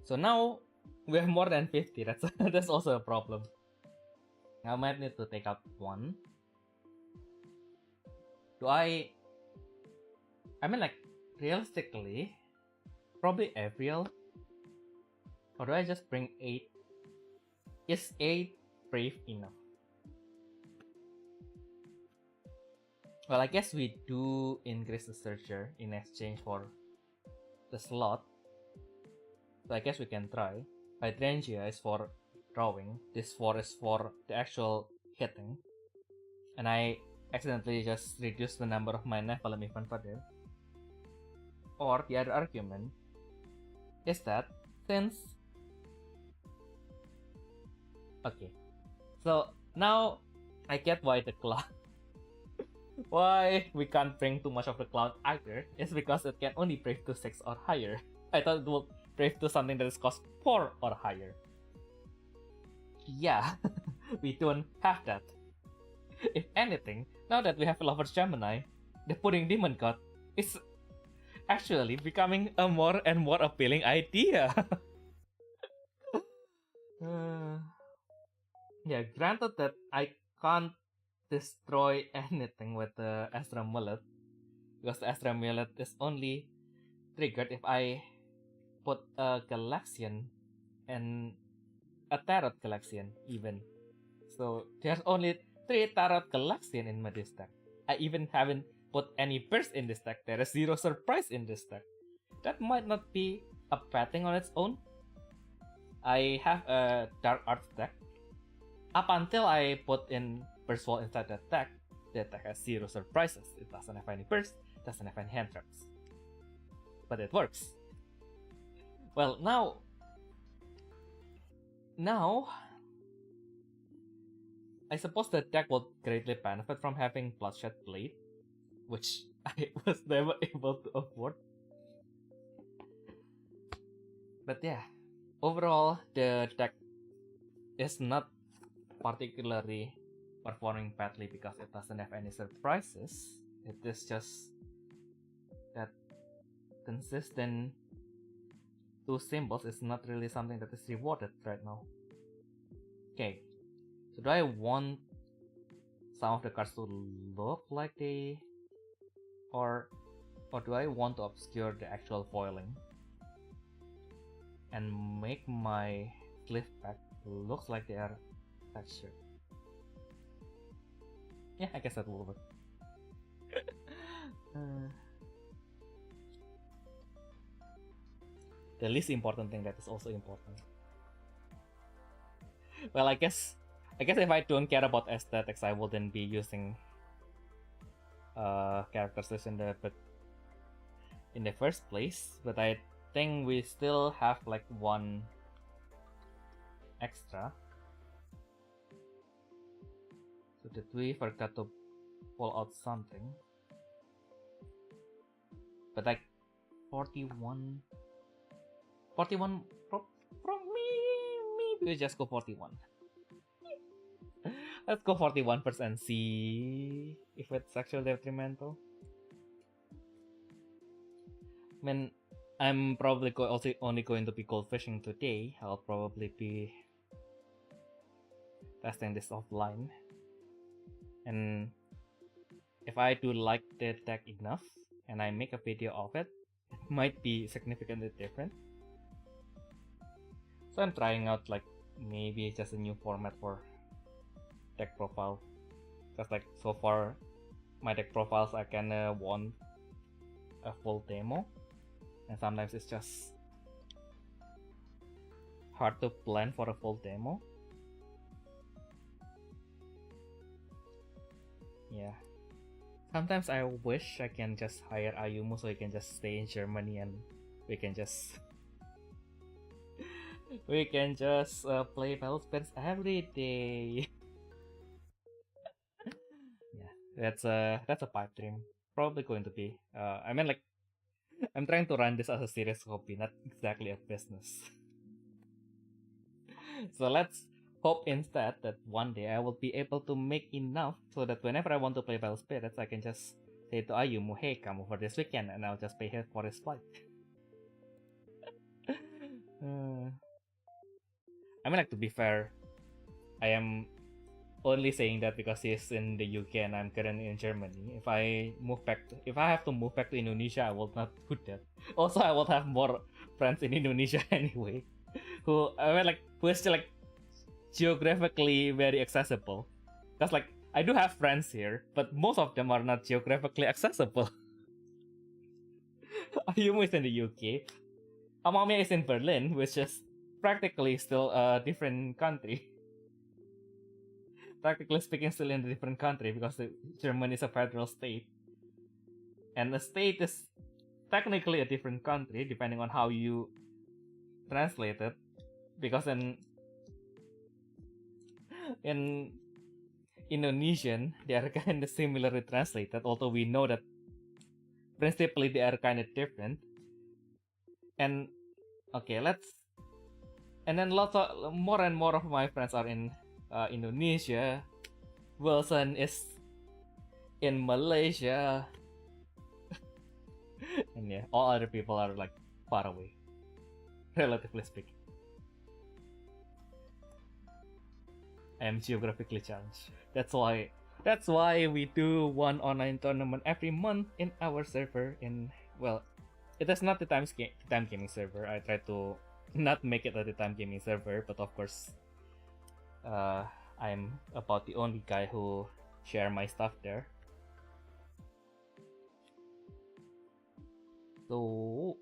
so now we have more than 50. That's also a problem. I might need to take out 1. I mean, like, realistically, probably Avril. Or do I just bring 8? Is 8 brave enough? Well, I guess we do increase the searcher in exchange for the slot. So I guess we can try. Hydrangea is for drawing. This 4 is for the actual hitting. And I accidentally just reduced the number of my Nephilim even further. Or the other argument is that since... Okay. So now I get why the cloud... why we can't bring too much of the cloud either. It's because it can only brave to 6 or higher. I thought it would brave to something that is cost 4 or higher. Yeah, we don't have that. If anything, now that we have Lover's Gemini, the Pudding Demon God is actually becoming a more and more appealing idea. Yeah, granted that I can't destroy anything with the Astra Mullet, because the Astra Mullet is only triggered if I put a Galaxian and a Tarot Galaxian even. So there's only 3 Tarot Galaxian in my this deck. I even haven't put any burst in this deck. There is 0 surprise in this deck. That might not be a bad thing on its own. I have a Dark Arts deck. Up until I put in Burst Wall inside that deck, the deck has 0 surprises. It doesn't have any burst, doesn't have any hand traps. But it works. Well, now, I suppose the deck will greatly benefit from having Bloodshed Blade, which I was never able to afford. But yeah, overall, the deck is not particularly performing badly because it doesn't have any surprises. It is just that consistent 2 symbols is not really something that is rewarded right now. Okay, so do I want some of the cards to look like they... or do I want to obscure the actual foiling and make my sleeve pack looks like they are textured? Yeah, I guess that will work. The least important thing that is also important. Well, I guess if I don't care about aesthetics, I wouldn't be using characters in the first place. But I think we still have like 1 extra. So did we forgot to pull out something? But like 41 from me, maybe we just go 41. Let's go 41%, see if it's actually detrimental. I mean, I'm probably also only going to be gold fishing today. I'll probably be testing this offline. And if I do like the deck enough and I make a video of it, it might be significantly different. So I'm trying out like maybe just a new format for deck profile, because like so far my deck profiles I kinda want a full demo, and sometimes it's just hard to plan for a full demo. Yeah, sometimes I wish I can just hire Ayumu so he can just stay in Germany and we can just play Battle Spirits every day. Yeah, that's a pipe dream. Probably going to be. I mean, like, I'm trying to run this as a serious hobby, not exactly a business. So let's hope instead that one day I will be able to make enough so that whenever I want to play Battle Spirits, I can just say to Ayumu, hey, come over this weekend, and I'll just pay him for his flight. I mean, like, to be fair, I am only saying that because he's in the UK and I'm currently in Germany. If I have to move back to Indonesia, I will not do that. Also, I will have more friends in Indonesia anyway, who is still like geographically very accessible. Because like I do have friends here, but most of them are not geographically accessible. Ayumu is in the UK. Amamiya is in Berlin, which is practically still a different country. Practically speaking, still in a different country because Germany is a federal state. And a state is technically a different country depending on how you translate it. Because in Indonesian, they are kind of similarly translated, although we know that principally they are kind of different. And okay, and then more and more of my friends are in Indonesia. Wilson is in Malaysia. And yeah, all other people are like far away, relatively speaking. I am geographically challenged. That's why we do one online tournament every month in our server. It is not the time gaming server. I try to not make it a time gaming server, but of course, I'm about the only guy who share my stuff there. So,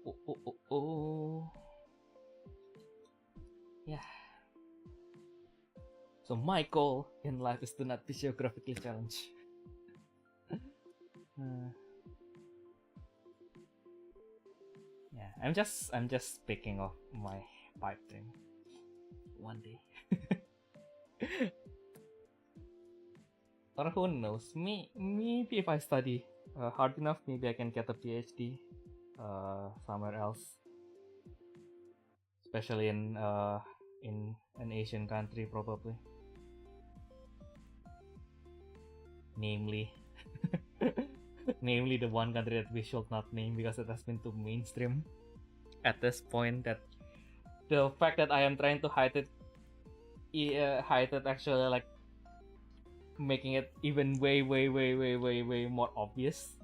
yeah. So my goal in life is to not be geographically challenged. Yeah, I'm just speaking of my pipe dream. One day. Or who knows? Maybe if I study hard enough, maybe I can get a PhD somewhere else. Especially in an Asian country, probably. Namely the one country that we should not name because it has been too mainstream at this point, that the fact that I am trying to hide it actually like making it even way more obvious.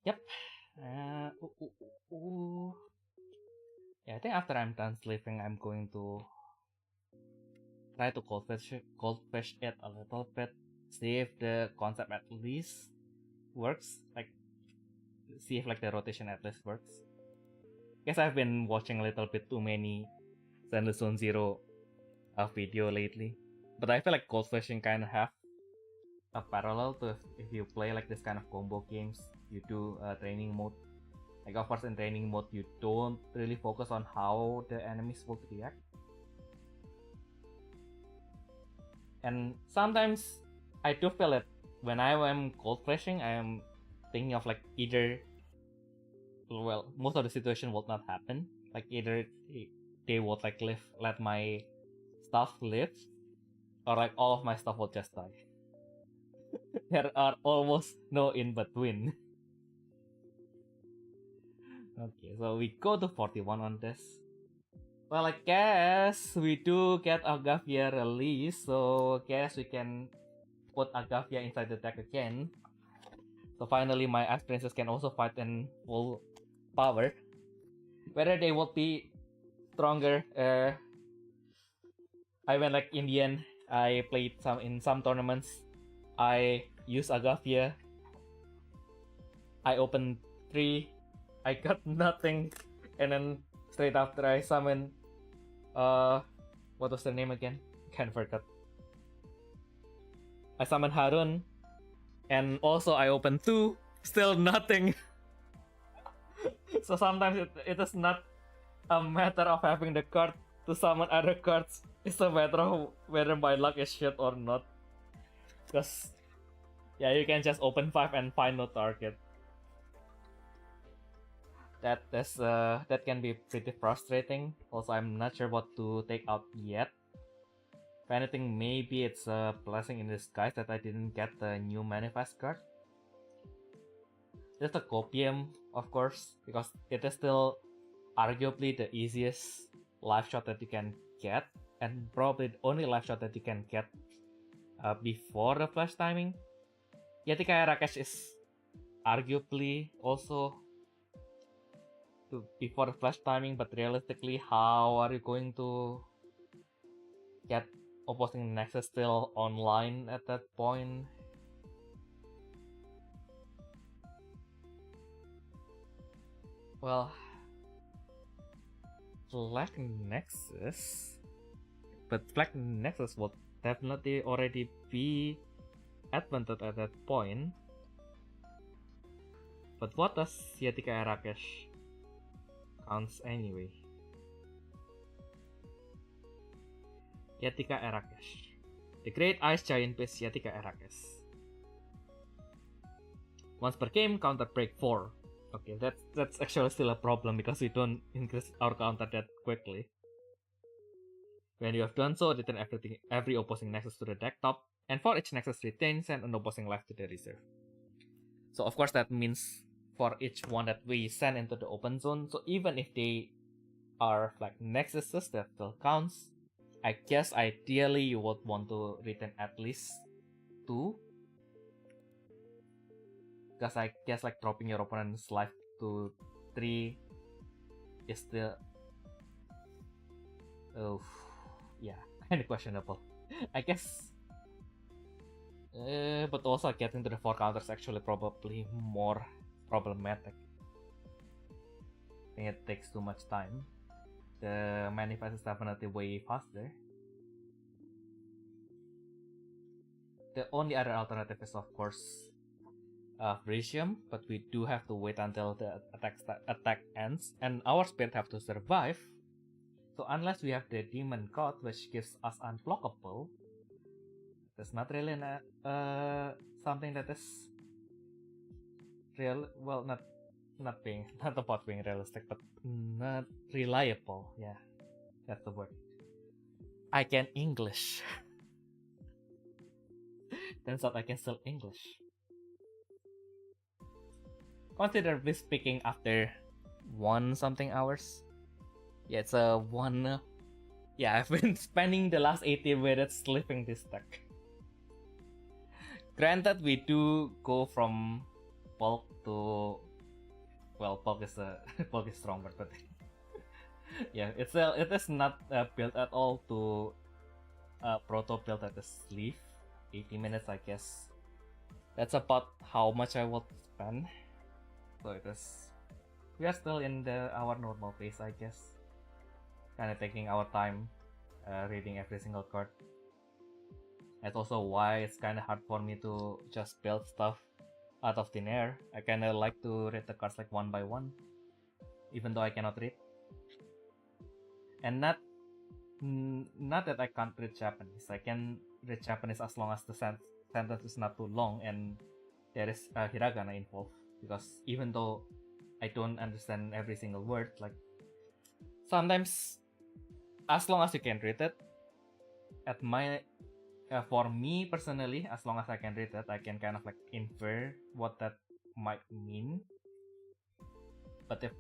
Yep. Yeah, I think after I'm done sleeping, I'm going to try to cold fish it a little bit, see if the concept at least works. Like, see if like the rotation at least works. Guess I've been watching a little bit too many Zenless Zone Zero video lately, but I feel like cold fishing kind of have a parallel to if you play like this kind of combo games. You do training mode. Like, of course, in training mode, you don't really focus on how the enemies will react. And sometimes I do feel it when I am cold flashing. I am thinking of like either, well, most of the situation will not happen. Like either they would like let my stuff live, or like all of my stuff will just die. There are almost no in between. Okay, so we go to 41 on this. Well, I guess we do get Agavia released, so I guess we can put Agavia inside the deck again. So finally my Ice Princess can also fight in full power. Whether they will be stronger, I went like Indian. I played in some tournaments. I used Agavia. I opened 3. I got nothing, and then straight after I summoned, what was the name again? Can't forget. I summoned Harun, and also I opened 2, still nothing. So sometimes it is not a matter of having the card to summon other cards. It's a matter of whether my luck is shit or not. Because, yeah, you can just open 5 and find no target. That can be pretty frustrating. Also, I'm not sure what to take out yet. If anything, maybe it's a blessing in disguise that I didn't get the new manifest card. Just a copium, of course, because it is still arguably the easiest life shot that you can get, and probably the only life shot that you can get before the flash timing. Yatikaya Rakesh is arguably also to before flash timing, but realistically, how are you going to get opposing nexus still online at that point? Well, Flag Nexus, but Flag Nexus would definitely already be advantage at that point. But what does Yatika Arakesh counts anyway? Yatika Arakesh, the Great Ice Giant Beast Yatika Arakesh. Once per game, counter break 4. Okay, that's actually still a problem because we don't increase our counter that quickly. When you have done so, return every opposing nexus to the deck top, and for each nexus retained, send an opposing left to the reserve. So of course that means for each one that we send into the open zone, so even if they are like nexuses, that still counts. I guess ideally you would want to retain at least 2. Because I guess like dropping your opponent's life to 3 is still... Oh, yeah, kind of questionable. I guess... but also getting to the 4 counter is actually probably more problematic. I think it takes too much time. The manifest is definitely way faster. The only other alternative is of course Vricium, but we do have to wait until the attack ends, and our spirit have to survive. So unless we have the Demon God, which gives us unblockable, that's not really something that is real. Well, not about being realistic, but not reliable. Yeah, that's the word. I can English. Turns out I can still English. Considerably speaking, after 1-something hours. Yeah, it's a 1. Yeah, I've been spending the last 80 minutes sleeping this deck. Granted, we do go from bulk to... Well, bulk is bulk is stronger, but yeah, it is not built at all to proto build at the sleeve. 80 minutes, I guess. That's about how much I will spend. So it is. We are still in our normal pace, I guess. Kind of taking our time, reading every single card. That's also why it's kind of hard for me to just build stuff out of thin air. I kind of like to read the cards like one by one, even though I cannot read. And not that I can't read Japanese. I can read Japanese as long as the sentence is not too long and there is hiragana involved. Because even though I don't understand every single word, like sometimes, as long as you can read it, for me personally, as long as I can read it, I can kind of like infer what that might mean. But if,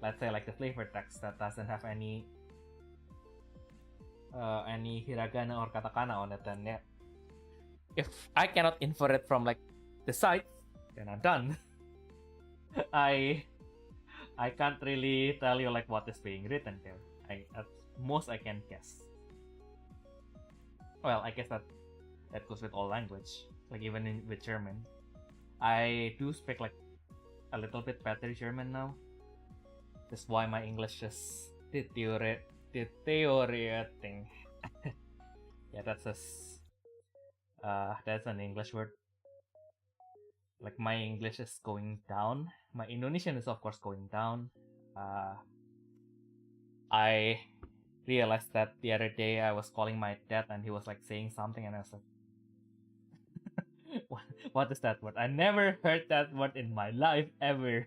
let's say, like the flavor text that doesn't have any hiragana or katakana on it, then yeah, if I cannot infer it from like the site, then I'm done. I can't really tell you like what is being written there. At most I can guess. Well, I guess that goes with all language, like even with German. I do speak like a little bit better German now. That's why my English is deteriorating. Yeah, that's an English word. Like my English is going down. My Indonesian is of course going down. I realized that the other day I was calling my dad and he was like saying something and I was like, what is that word? I never heard that word in my life ever.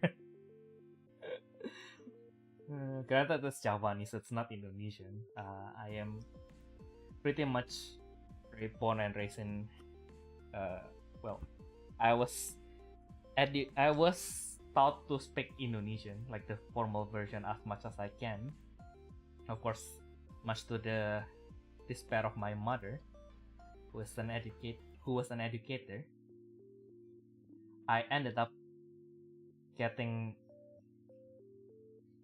Granted it's Javanese, it's not Indonesian. I am pretty much born and raised in well, I was taught to speak Indonesian, like the formal version, as much as I can. Of course, much to the despair of my mother, who was an educator. I ended up getting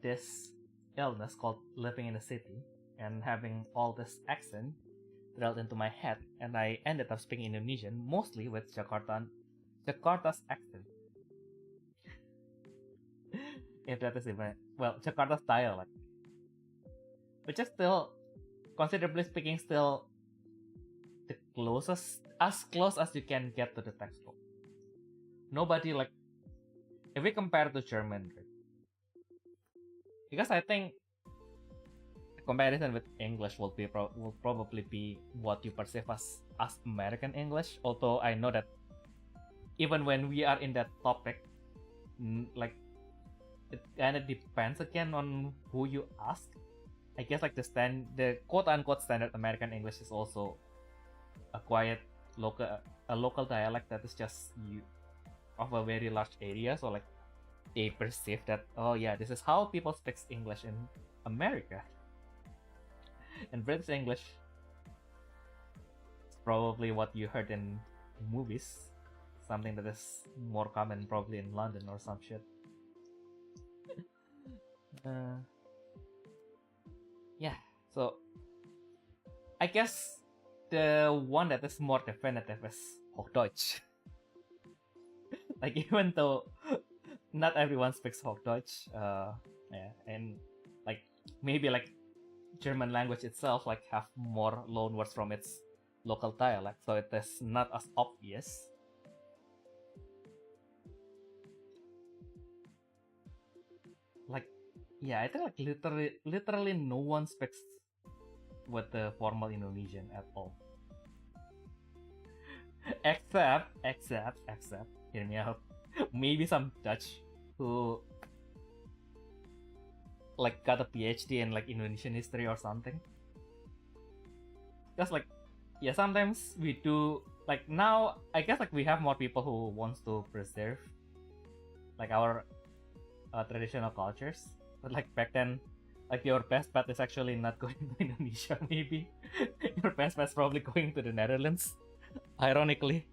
this illness called living in a city and having all this accent drilled into my head, and I ended up speaking Indonesian mostly with Jakarta's accent. If that is even Jakarta's dialect, which is still considerably speaking still the closest, as close as you can get to the textbook. Nobody like, if we compare to German, right? Because I think comparison with English will probably be what you perceive as American English. Although I know that even when we are in that topic, like it kind of depends again on who you ask. I guess like the quote unquote standard American English is also a quiet local dialect that is just of a very large area. So like they perceive that, oh yeah, this is how people speak English in America. And British English is probably what you heard in movies, something that is more common probably in London or some shit. Yeah, so I guess the one that is more definitive is Hochdeutsch. Like even though not everyone speaks Hochdeutsch, yeah, and like maybe like German language itself like have more loanwords from its local dialect, so it is not as obvious. Like, yeah, I think like literally no one speaks with the formal Indonesian at all. except, hear me out, maybe some Dutch who like got a PhD in like Indonesian history or something. Because like, yeah, sometimes we do like now. I guess like we have more people who wants to preserve like our traditional cultures. But like back then, like your best bet is actually not going to Indonesia. Maybe your best bet is probably going to the Netherlands. Ironically.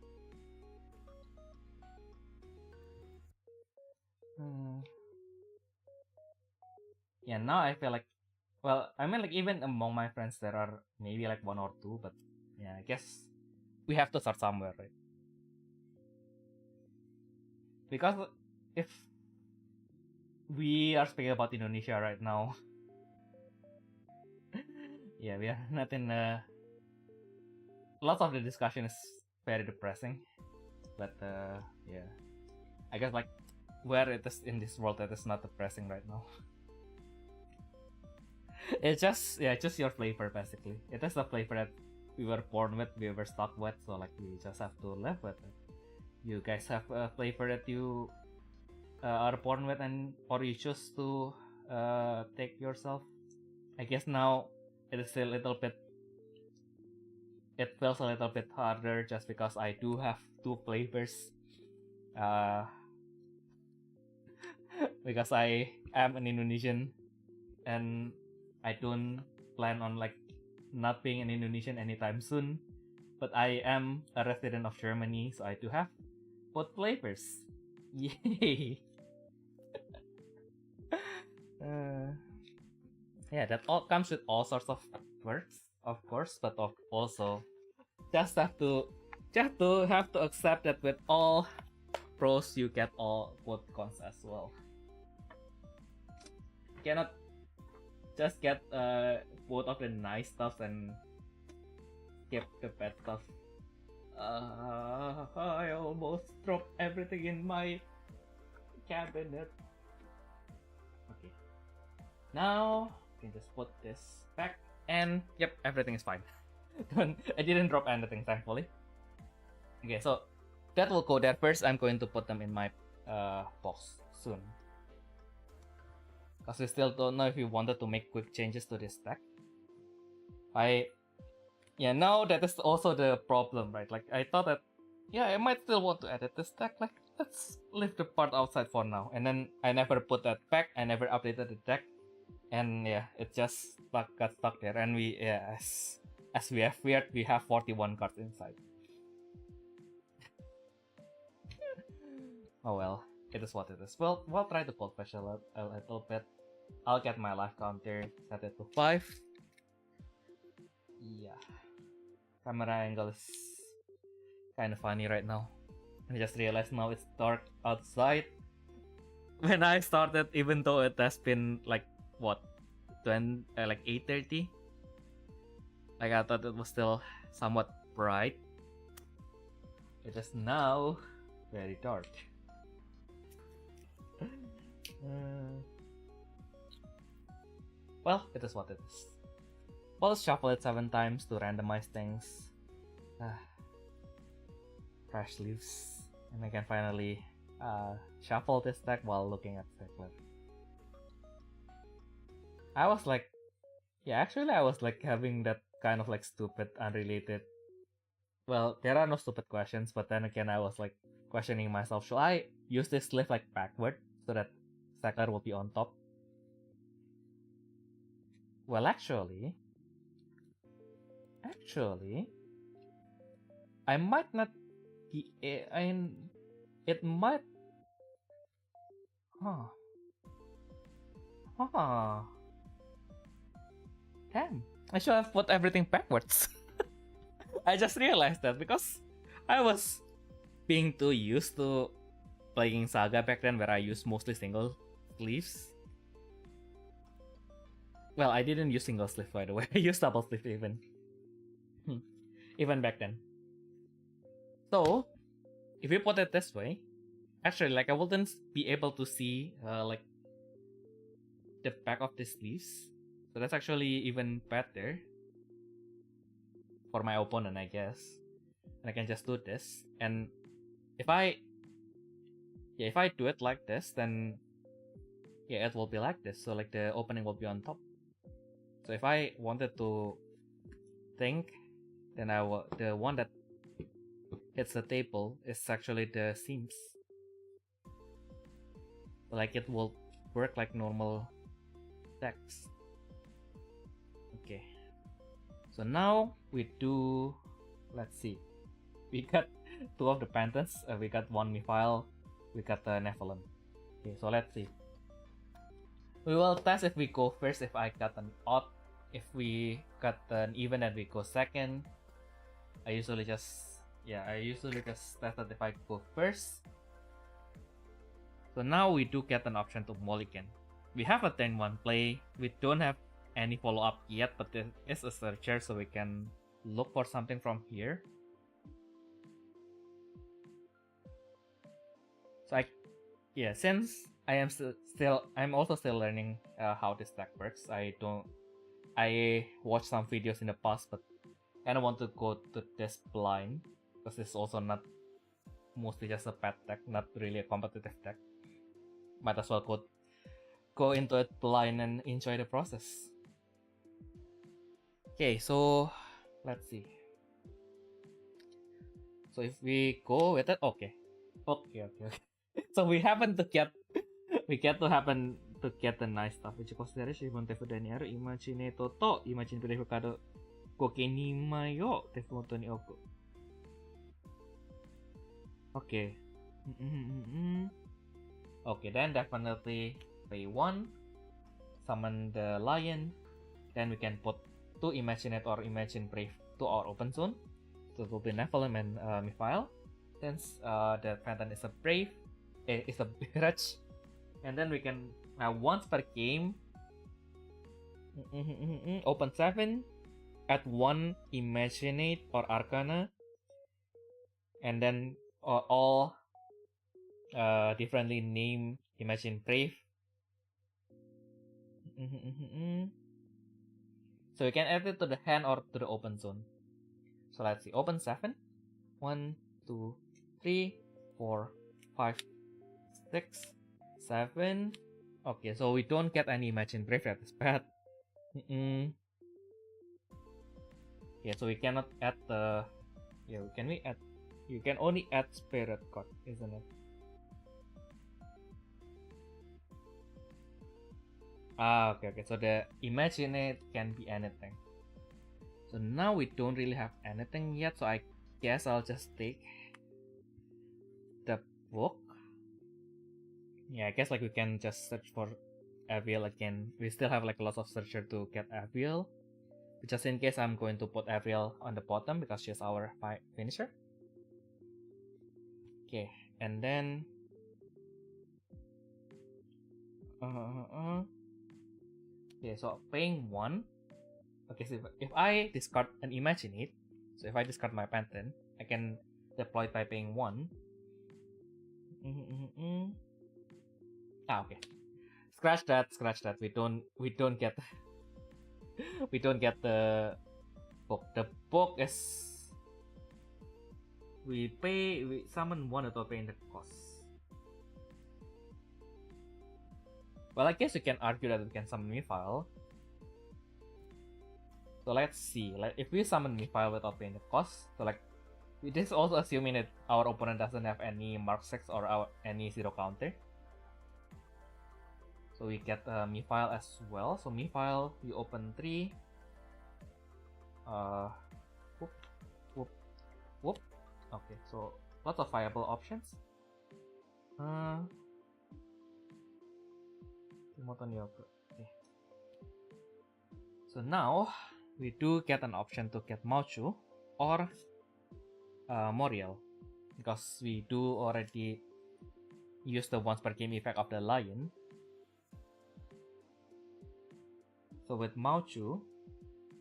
Yeah, now I feel like, well, I mean, like even among my friends, there are maybe like one or two, but yeah, I guess we have to start somewhere, right? Because if we are speaking about Indonesia right now, yeah, we are not in a. Lots of the discussion is very depressing, but yeah, I guess like where it is in this world that is not depressing right now. It's just your flavor basically. It is the flavor that we were born with, we were stuck with, so like we just have to live with it. You guys have a flavor that you are born with, and or you choose to take yourself. I guess now it is a little bit. It feels a little bit harder just because I do have two flavors. Because I am an Indonesian, and I don't plan on like not being an Indonesian anytime soon. But I am a resident of Germany, so I do have both flavors. Yay! Yeah, that all comes with all sorts of perks, of course, but also just have to accept that with all pros you get all both cons as well. You cannot just get both of the nice stuff and skip the bad stuff. I almost dropped everything in my cabinet. Okay. Now you can just put this back, and yep, everything is fine. I didn't drop anything, thankfully. Okay, so that will go there first. I'm going to put them in my box soon, because we still don't know if we wanted to make quick changes to this stack. Now that is also the problem, right? Like I thought that, yeah, I might still want to edit this stack. Like let's leave the part outside for now, and then I never put that back. I never updated the deck, and yeah, it just got stuck there. And we, yeah, as we have feared, we have 41 cards inside. Oh well, it is what it is. We'll try to cold fetch a little bit. I'll get my life counter, set it to 5. Yeah. Camera angle is kind of funny right now. I just realized now it's dark outside. When I started, even though it has been like what, 8:30. Like I thought it was still somewhat bright. It is now very dark. Well, it is what it is. We'll shuffle it 7 times to randomize things. Fresh leaves. And I can finally shuffle this deck while looking at Circular. I was like, having that kind of like stupid, unrelated. Well, there are no stupid questions, but then again, I was like questioning myself, should I use this sleeve like backward so that Circular will be on top? Well, actually, I might not be. It might. Damn, I should have put everything backwards. I just realized that because I was being too used to playing Saga back then, where I used mostly single sleeves. Well, I didn't use single sleeve, by the way. I used double sleeve even. Even back then. So, if you put it this way, actually, like, I wouldn't be able to see, like, the back of the sleeves. So that's actually even better for my opponent, I guess. And I can just do this. And if I do it like this, then yeah, it will be like this. So like the opening will be on top. So if I wanted to think, then the one that hits the table is actually the seams. So like it will work like normal decks. Okay. So now we do, let's see. We got 2 of the Pantheons, we got 1 Mifile, we got the Nephilim. Okay, so let's see. We will test if we go first, if I got an odd. If we got an even, then we go second. I usually just test it if I go first. So now we do get an option to mulligan. We have a turn 1 play. We don't have any follow-up yet, but there is a searcher, so we can look for something from here. So since I'm also still learning how this deck works. I watched some videos in the past, but I don't want to go to this blind because it's also not mostly just a pet deck, not really a competitive deck. Might as well go into it blind and enjoy the process. Okay, so let's see. So if we go with it, okay. So we happen to get the nice stuff. Which consideration you want to Daniel imagine toto imagine purificado kokeni yo tefumoto ni oku. Okay. Okay, then definitely pay 1, summon the lion, then we can put 2 Imaginate or Imagine Brave to our open zone. So it will be Nephilim and Mifile. Then the Phantom is a Brave, is a Mirage. And then we can, once per game, open 7, add 1 Imaginate or Arcana. And then all differently named Imagine Brave. So we can add it to the hand or to the open zone. So let's see, open 7. 1, 2, 3, 4, 5, 6, 7. Okay, so we don't get any Imagine Brave at this pad. Yeah, so we cannot add the. Yeah, can we add? You can only add Spirit card, isn't it? Okay. So the Imaginate can be anything. So now we don't really have anything yet. So I guess I'll just take the book. Yeah, I guess like we can just search for Aviel again. We still have like lots of searcher to get Aviel. Just in case, I'm going to put Aviel on the bottom because she's our finisher. Okay, and then okay, so paying 1. Okay, so if I discard an image in it, so if I discard my pattern, I can deploy it by paying 1. Okay. Scratch that. We don't get we don't get the book. The book is we summon 1 without paying the cost. Well, I guess you can argue that we can summon Mifile. So let's see. Like if we summon Mifile without paying the cost, so like this is also assuming that our opponent doesn't have any Mark 6 or any 0 counter. So we get Mifile as well. So Mifile, we open 3. Whoop. Okay, so lots of viable options. Okay. So now we do get an option to get Mauchu or Moriel, because we do already use the once per game effect of the lion. So with Mauchu,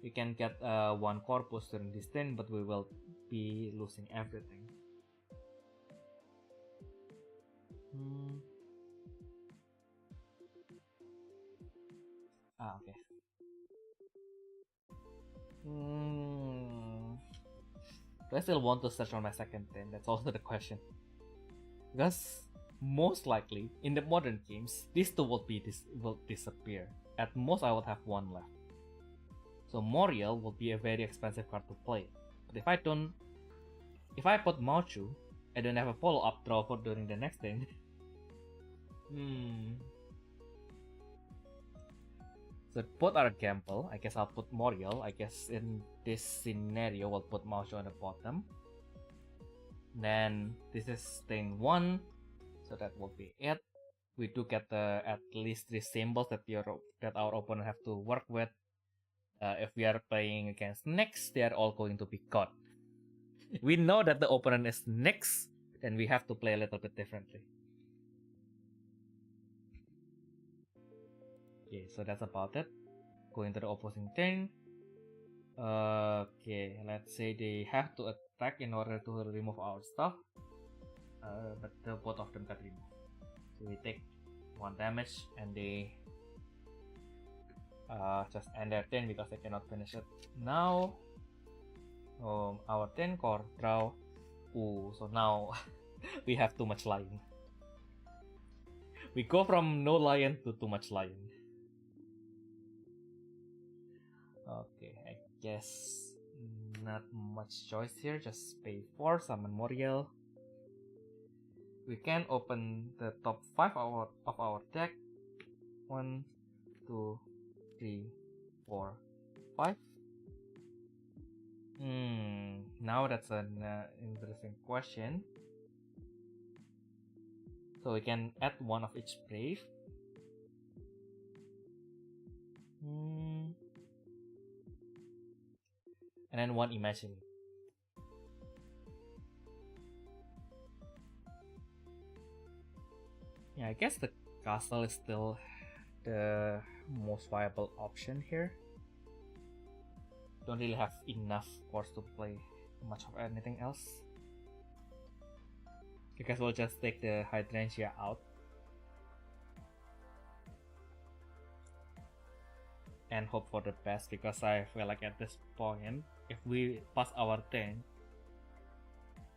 we can get 1 corpus during this turn, but we will be losing everything. Okay. Do I still want to search on my second turn? That's also the question. Because most likely in the modern games, these two will disappear. At most, I will have 1 left. So Moriel will be a very expensive card to play. But if I put Mauchu, I don't have a follow-up draw for during the next turn. So both are gamble. I guess I'll put Moriel. I guess in this scenario, we'll put Mauchu on the bottom. Then this is thing 1, so that will be it. We do get at least 3 symbols that our opponent have to work with. If we are playing against Nyx, they are all going to be gone. We know that the opponent is Nyx, then we have to play a little bit differently. Okay, so that's about it. Going to the opposing turn. Okay, let's say they have to attack in order to remove our stuff. But both of them got removed. So we take 1 damage and they just end their turn because they cannot finish it now. Our 10 core draw. So now we have too much lion. We go from no lion to too much lion. Okay, I guess not much choice here. Just pay 4, summon Moriel. We can open the top 5 of our deck. 1, 2, 3, 4, 5. Now that's an interesting question. So we can add 1 of each brave. And then 1 imagine. Yeah, I guess the castle is still the most viable option here. Don't really have enough cores to play much of anything else. I guess we'll just take the Hydrangea out. And hope for the best, because I feel like at this point, if we pass our turn,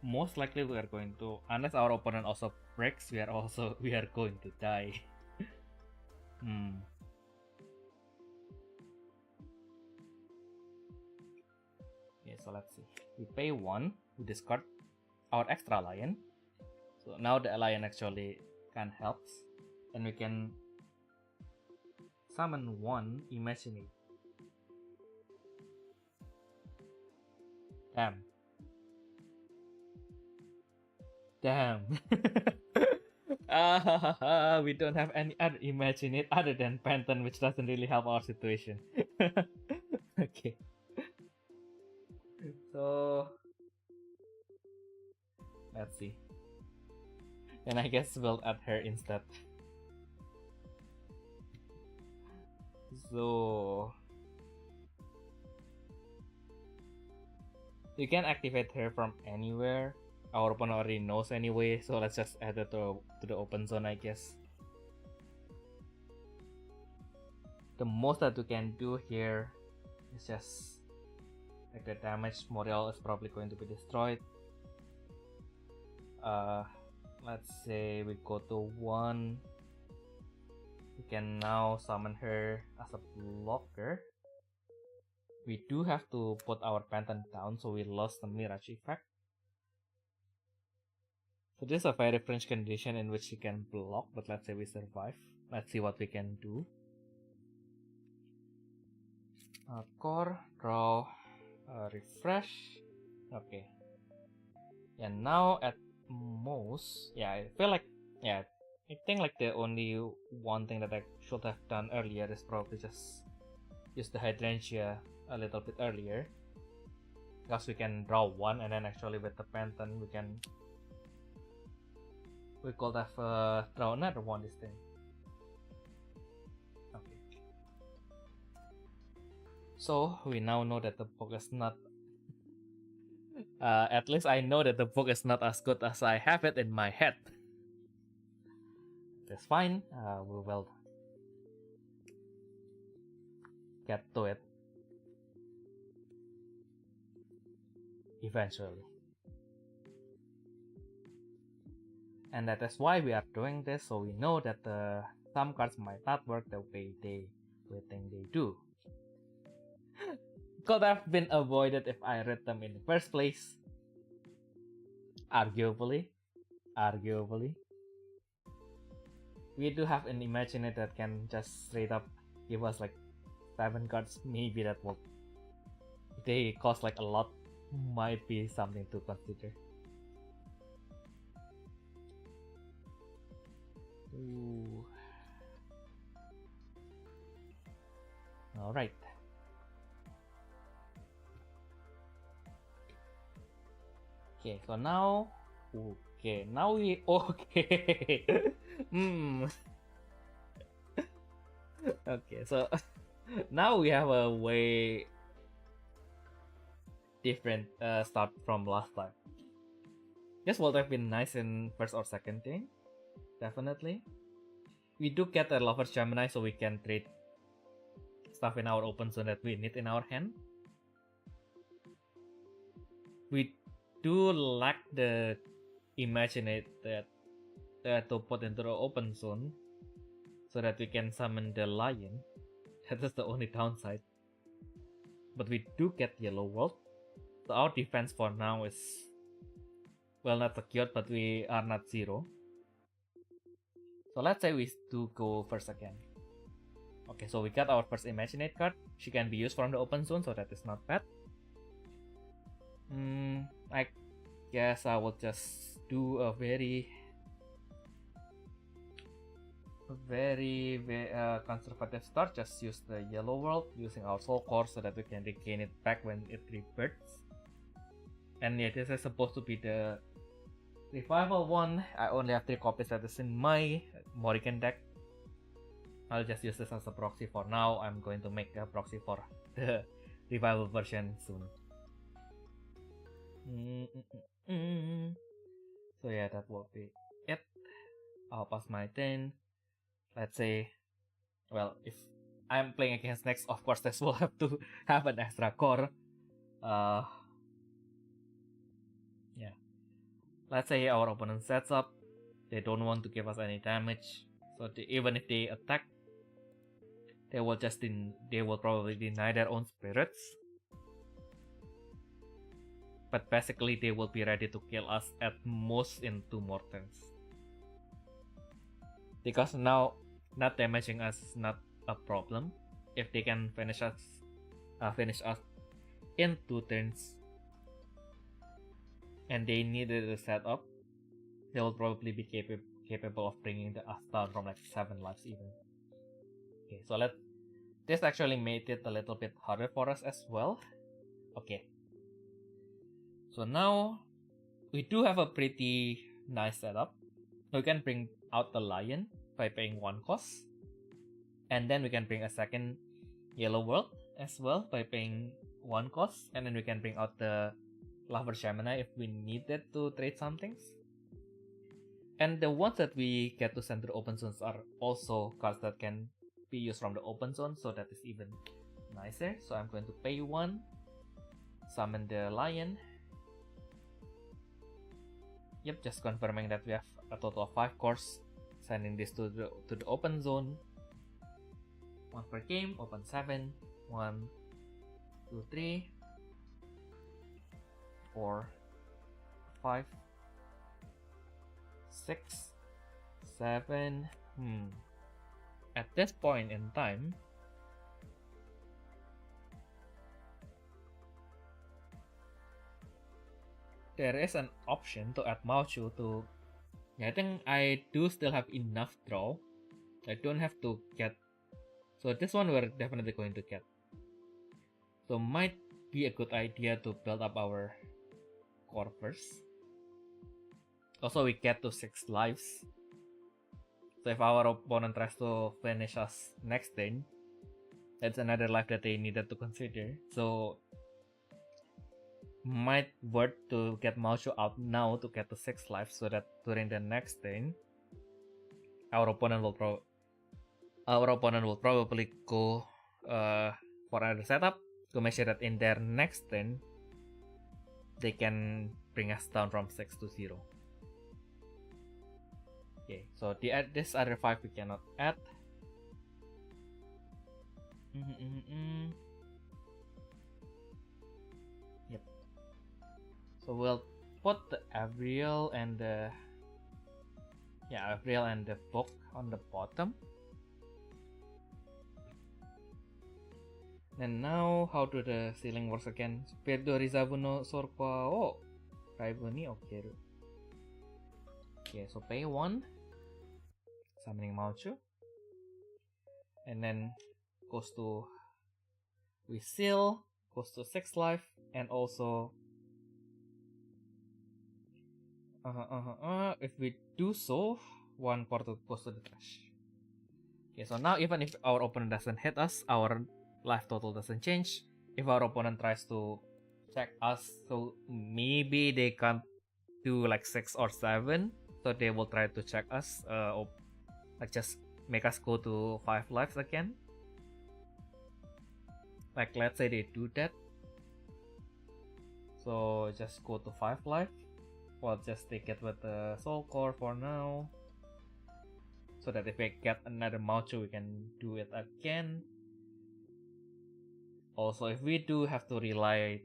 most likely we are going to, unless our opponent also breaks, we are going to die. Okay, so let's see. We pay 1, we discard our extra lion. So now the lion actually can help, and we can summon 1 imaginary. Damn. We don't have any other imagine it other than Panton, which doesn't really help our situation. Okay. So let's see. Then I guess we'll add her instead. So you can activate her from anywhere. Our opponent already knows anyway, so let's just add it to the open zone, I guess. The most that we can do here is just like the damage morale is probably going to be destroyed. Let's say we go to 1. We can now summon her as a blocker. We do have to put our Panton down, so we lost the Mirage effect. So this is a very French condition in which she can block, but let's say we survive. Let's see what we can do. Core, draw, refresh. Okay. And now at most, yeah, I feel like, yeah, I think like the only one thing that I should have done earlier is probably just use the Hydrangea a little bit earlier. Because we can draw 1 and then actually with the Panton we could have draw another one this time. Okay. So we now know that the book is not at least I know that the book is not as good as I have it in my head. That's fine. We will get to it eventually. And that is why we are doing this, so we know that some cards might not work the way we think they do. Could have been avoided if I read them in the first place. Arguably. We do have an imaginator that can just straight up give us like 7 cards. Maybe that will, if they cost like a lot, might be something to consider. Ooh. All right. Okay, so now, okay. Okay, so now we have a way different start from last time. This would have been nice in first or second thing. Definitely. We do get a Lover's Gemini, so we can trade stuff in our open zone that we need in our hand. We do lack the Imaginate that to put into the open zone so that we can summon the lion. That is the only downside. But we do get Yellow World. So our defense for now is, well, not secured, but we are not 0. So let's say we do go first again. Okay, so we got our first Imaginate card. She can be used from the open zone, so that is not bad. I guess I will just do a very conservative start. Just use the Yellow World using our Soul Core so that we can regain it back when it rebirths. And yeah, this is supposed to be the Revival one. I only have 3 copies that is in my Morrigan deck. I'll just use this as a proxy for now. I'm going to make a proxy for the Revival version soon. So yeah, that will be it. I'll pass my turn. Let's say, well, if I'm playing against next, of course this will have to have an extra core. Yeah. Let's say our opponent sets up. They don't want to give us any damage, so even if they attack, they will probably deny their own spirits. But basically, they will be ready to kill us at most in 2 more turns. Because now, not damaging us is not a problem. If they can finish us in 2 turns, and they needed a setup, they will probably be capable of bringing us down from like 7 lives even. Okay, so this actually made it a little bit harder for us as well. Okay. So now we do have a pretty nice setup. We can bring out the lion by paying 1 cost. And then we can bring a second yellow world as well by paying 1 cost. And then we can bring out the Lover Shamana if we needed to trade some things. And the ones that we get to send to the open zones are also cards that can be used from the open zone, so that is even nicer. So I'm going to pay 1, summon the lion. Yep, just confirming that we have a total of 5 cores. Sending this to the open zone. 1 per game, open 7. 1, 2, 3, 4, 5, 6, 7. At this point in time, there is an option to add Mauchu to. Yeah, I think I do still have enough draw. I don't have to get. So this one we're definitely going to get. So might be a good idea to build up our core first. Also, we get to 6 lives. So if our opponent tries to finish us next turn, that's another life that they needed to consider. So might worth to get Mauchu out now to get to 6 lives, so that during the next turn, our opponent will probably go for another setup to make sure that in their next turn they can bring us down from 6 to 0. Okay, so this other 5 we cannot add. Yep. So we'll put the Avril and the book on the bottom. And now, how do the ceiling works again? Perdo Rizabuno Sorpa o Raibuni Okeru. Okay, so pay 1, summoning Mauchu, and then goes to, we seal, goes to 6 life, and also if we do so, 1 quarter goes to the trash. Okay, so now even if our opponent doesn't hit us, our life total doesn't change. If our opponent tries to check us, so maybe they can't do like 6 or 7, so they will try to check us, or like just make us go to 5 lives again. Like let's say they do that, so just go to 5 life. Well, just take it with the soul core for now, so that if we get another Mauchu, we can do it again. Also, if we do have to rely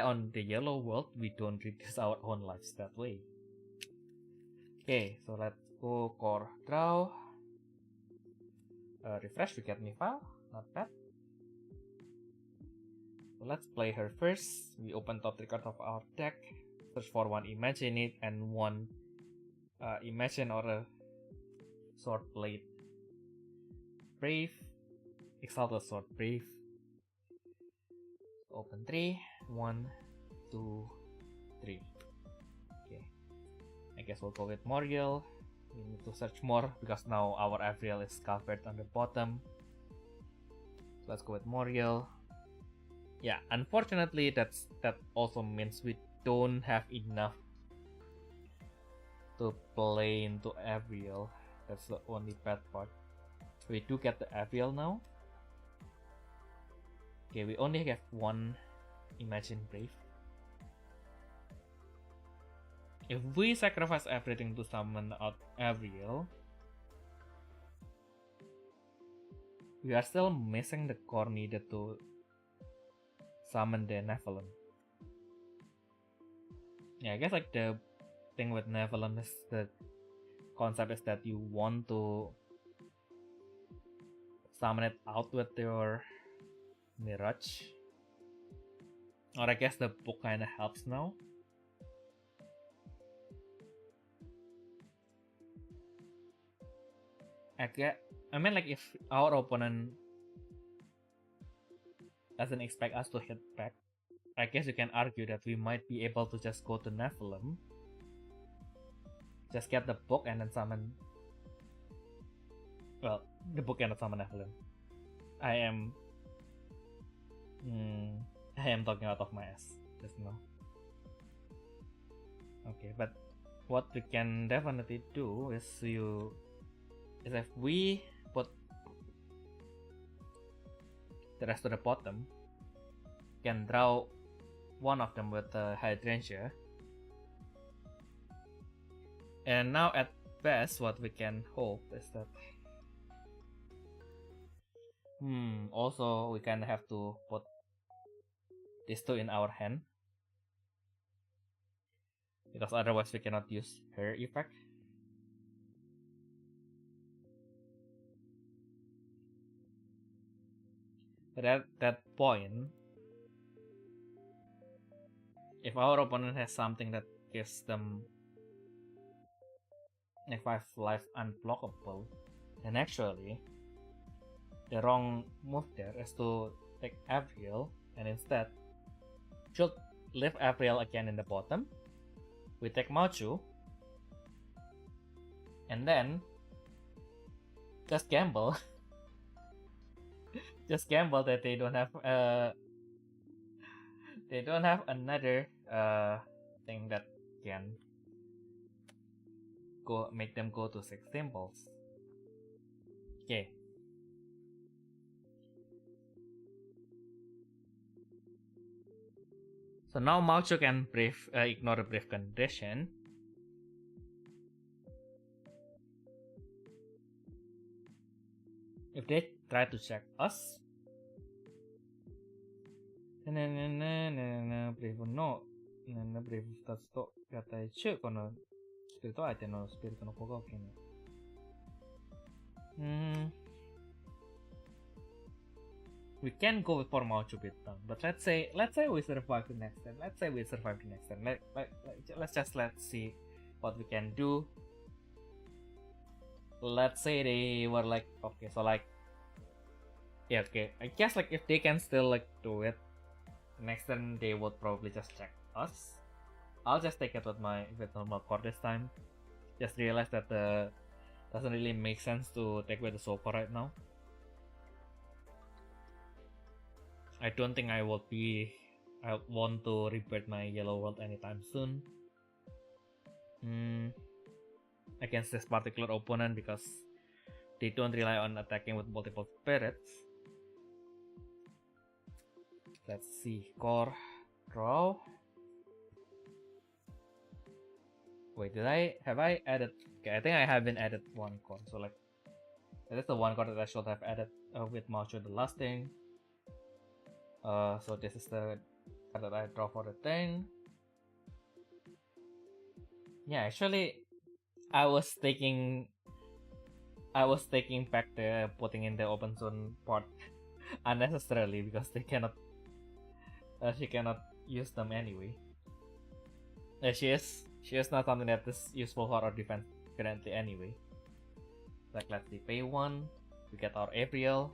on the yellow world, we don't reduce our own lives that way. Okay, so let's go core draw. Refresh, we get new file, not bad. So let's play her first. We open top 3 cards of our deck, search for 1 Imagine It and 1 Imagine or a Sword Blade. Brave, exile the Sword Brave. Open 3, 1, 2, 3. Okay, I guess we'll go with Moriel. We need to search more because now our Avril is covered on the bottom. So let's go with Moriel. Yeah, unfortunately that also means we don't have enough to play into Avril. That's the only bad part. We do get the Avril now. Okay, we only have 1 Imagine Brave. If we sacrifice everything to summon out Avril, we are still missing the core needed to summon the Nephilim. Yeah, I guess like the thing with Nephilim is the concept is that you want to summon it out with your Mirage. Or I guess the book kinda helps now. I mean, like, if our opponent doesn't expect us to hit back, I guess you can argue that we might be able to just go to Nephilim, just get the book and then summon. Well, the book cannot summon Nephilim. I am talking out of my ass just now. Okay, but what we can definitely do is if we put the rest to the bottom, can draw one of them with the hydrangea. And now at best what we can hope is that also we kind of have to put these two in our hand, because otherwise we cannot use her effect. But at that point, if our opponent has something that gives them a 5 life unblockable, then actually the wrong move there is to take Avril, and instead should leave Avril again in the bottom. We take Machu, and then just gamble. Just gamble that they don't have another thing that can make them go to 6 symbols. Okay. So now Machu can ignore the brief condition. If they try to check us, brief no, brief that's to gatai chu kono spirito aite no spirito no koga okene. We can go for Machu Picchu, but let's say we survive the next turn. Let's see what we can do. Let's say they were like, okay, so like, yeah, okay, I guess like if they can still like do it, next turn they would probably just check us. I'll just take it with normal core this time. Just realize that doesn't really make sense to take with the Sopa right now. I don't think I want to rebirth my yellow world anytime soon. Against this particular opponent, because they don't rely on attacking with multiple spirits. Let's see, core, draw. Wait, have I added? Okay, I think I haven't added one core. So like, that is the one core that I should have added with Macho the last thing. So this is the card that I draw for the thing. Yeah, actually, I was taking back the putting in the open zone part unnecessarily, because they cannot. She cannot use them anyway. She is not something that is useful for our defense currently anyway. Like, let's see, pay 1, we get our Abriel.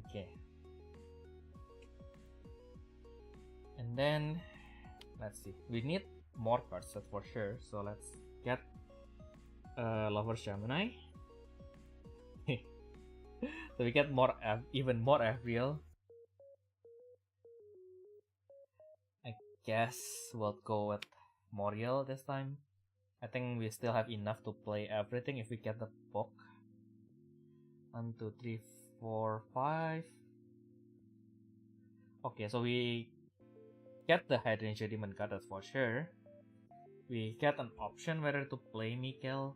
Okay. And then, let's see, we need more cards, that's for sure. So let's get Lover Gemini. So we get even more Avril. I guess we'll go with Moriel this time. I think we still have enough to play everything if we get the book. 1, 2, 3, 4, 5. Okay, so we get the Hydrangea Demon card, that's for sure. We get an option whether to play Mikkel.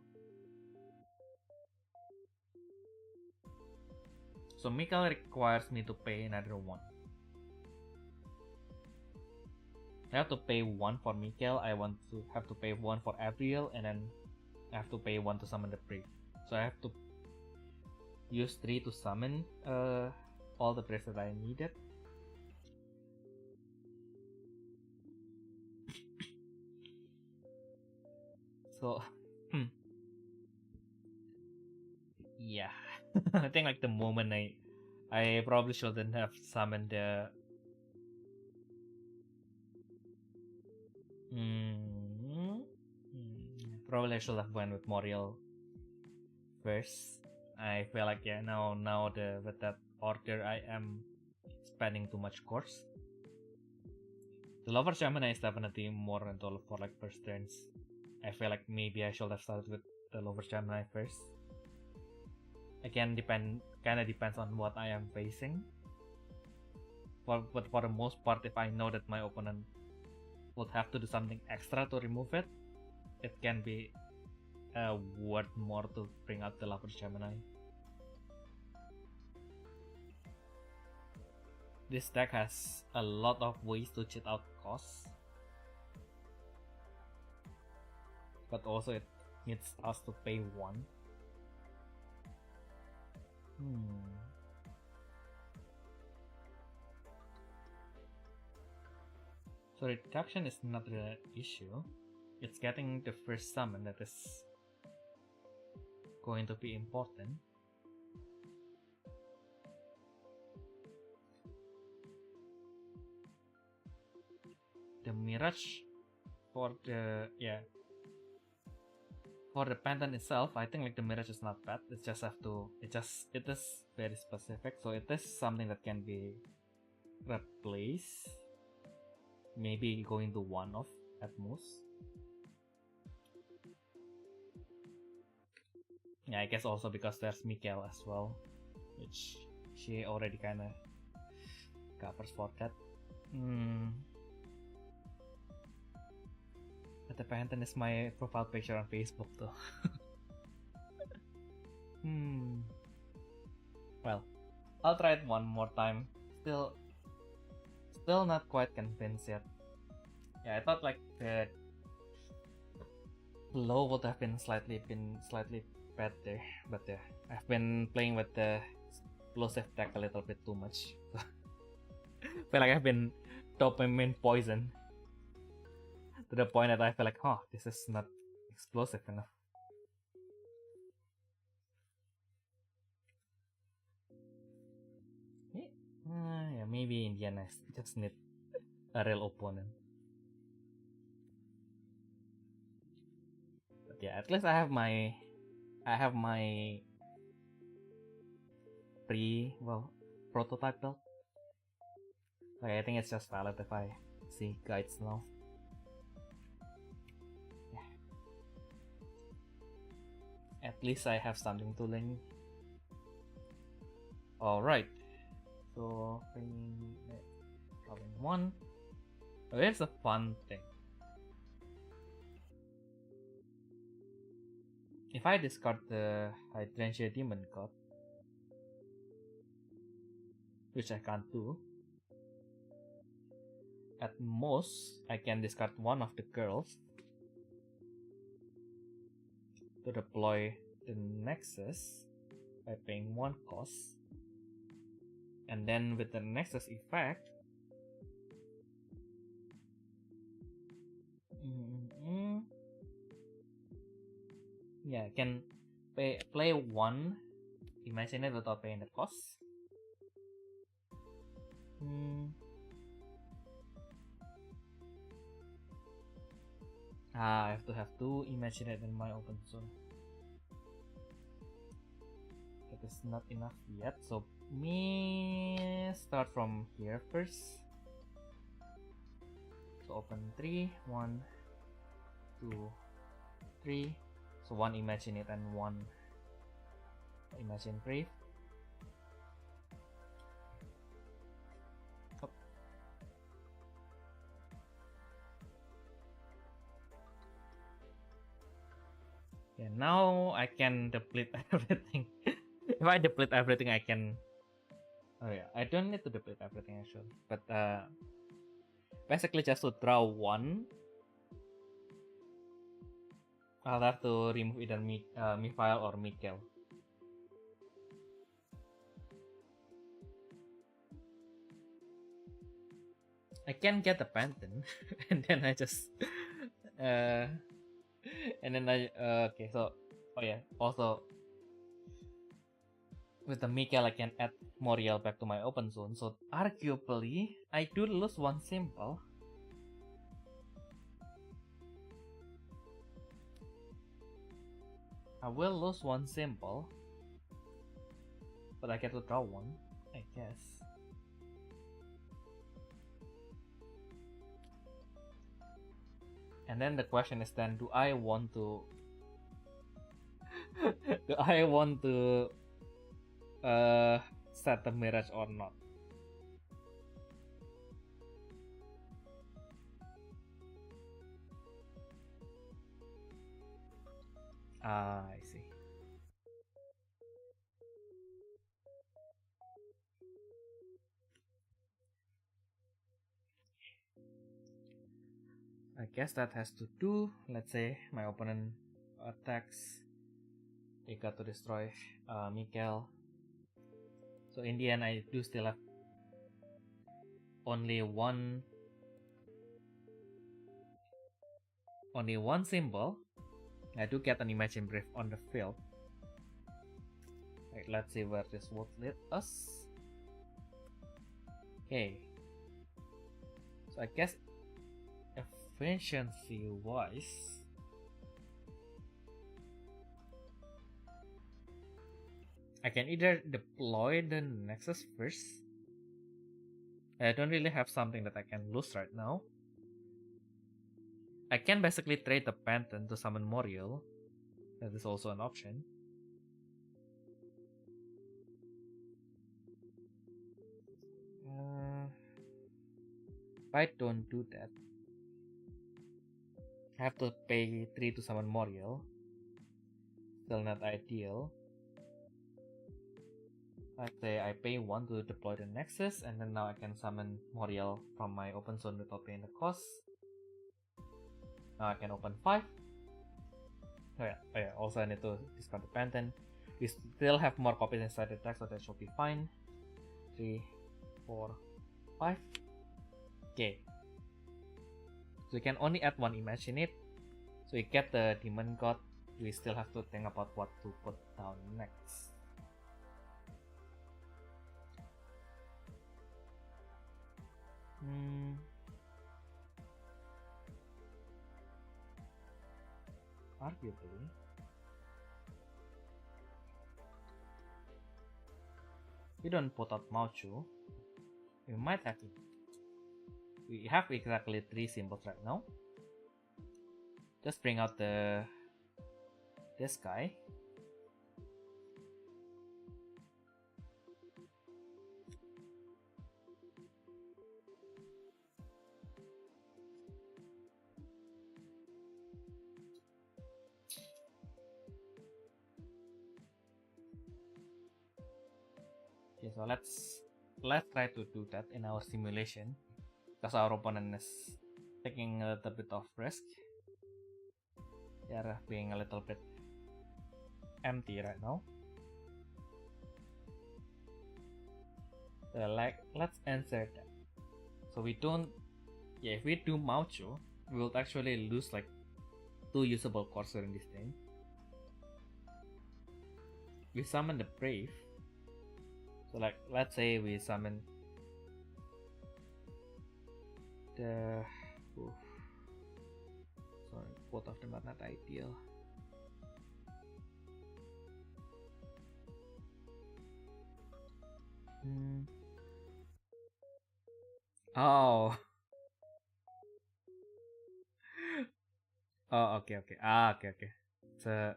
So Mikkel requires me to pay another 1. I have to pay 1 for Mikkel, I have to pay 1 for Abriel, and then I have to pay 1 to summon the Brave. So I have to use 3 to summon all the Braves that I needed. So I think like the moment I probably shouldn't have summoned the probably I should have went with Moriel first. I feel like now with that order I am spending too much course. The Lover Gemini is definitely more rental for like first turns. I feel like maybe I should have started with the Lover Gemini first. Again, kinda depends on what I am facing. But for the most part, if I know that my opponent would have to do something extra to remove it, it can be worth more to bring out the Lover Gemini. This deck has a lot of ways to cheat out costs, but also it needs us to pay one. So reduction is not the issue. It's getting the first summon that is going to be important. The Mirage for the for the pendant itself, I think like the Mirage is not bad. It is very specific, so it is something that can be replaced. Maybe going to one off at most. Yeah, I guess also because there's Mikkel as well, which she already kinda covers for that. But the pendant is my profile picture on Facebook though. Well, I'll try it one more time. Still not quite convinced yet. Yeah, I thought like the low would have been slightly better, but yeah, I've been playing with the explosive deck a little bit too much. Feel like I've been dopamine poisoned to the point that I feel like, this is not explosive enough. Yeah, maybe in the end I just need a real opponent. But yeah, at least I have my prototype build. Like, I think it's just valid if I see guides now. Yeah. At least I have something to learn. Alright. So, drawing one. Oh, here's a fun thing. If I discard the Hydrangea Demon God, which I can't do, at most I can discard one of the girls to deploy the Nexus by paying one cost, and then with the Nexus effect, yeah, I can play one Imagine it without paying the cost. I have to have two Imagine it in my open zone. That is not enough yet, so me start from here first. So open 3, 1, 2, 3. So one Imagine it and one Imagine Brave. Oh. Yeah, now I can deplete everything. If I deplete everything, I can. Oh yeah, I don't need to deplete everything actually, but basically just to draw one, I'll have to remove either Mifile or Mikkel. I can get the Pantheon, and then I just and then I okay, so oh yeah, also with the Mikael I can add Moriel back to my open zone, so arguably I do lose one symbol. I will lose one symbol, but I get to draw one, I guess. And then the question is then, do I want to set the mirage or not? I see. I guess that has to do, let's say my opponent attacks, they got to destroy Mikael. So in the end I do still have only one symbol. I do get an Imagine Brave on the field. Right, let's see where this would lead us. Okay. So I guess efficiency wise, I can either deploy the Nexus first. I don't really have something that I can lose right now. I can basically trade the Pantheon to summon Moriel. That is also an option. If I don't do that, I have to pay 3 to summon Moriel. Still not ideal. Let's say I pay 1 to deploy the Nexus, and then now I can summon Moriel from my open zone without paying the cost. Now I can open 5. Oh yeah, also I need to discard the Pantheon. We still have more copies inside the deck, so that should be fine. 3, 4, 5. Okay. So we can only add one image in it. So we get the Demon God. We still have to think about what to put down next. Arguably, we don't put out Mauchu. We might have to. We have exactly 3 symbols right now. Just bring out this guy. Okay, so let's try to do that in our simulation, because our opponent is taking a little bit of risk. They are being a little bit empty right now. So let's answer that. So we don't. Yeah, if we do Mauchu, we will actually lose like 2 usable cards during this game. We summon the Brave. So like, let's say we summon the... Sorry, both of them are not ideal. Oh. Oh, okay. Okay. So,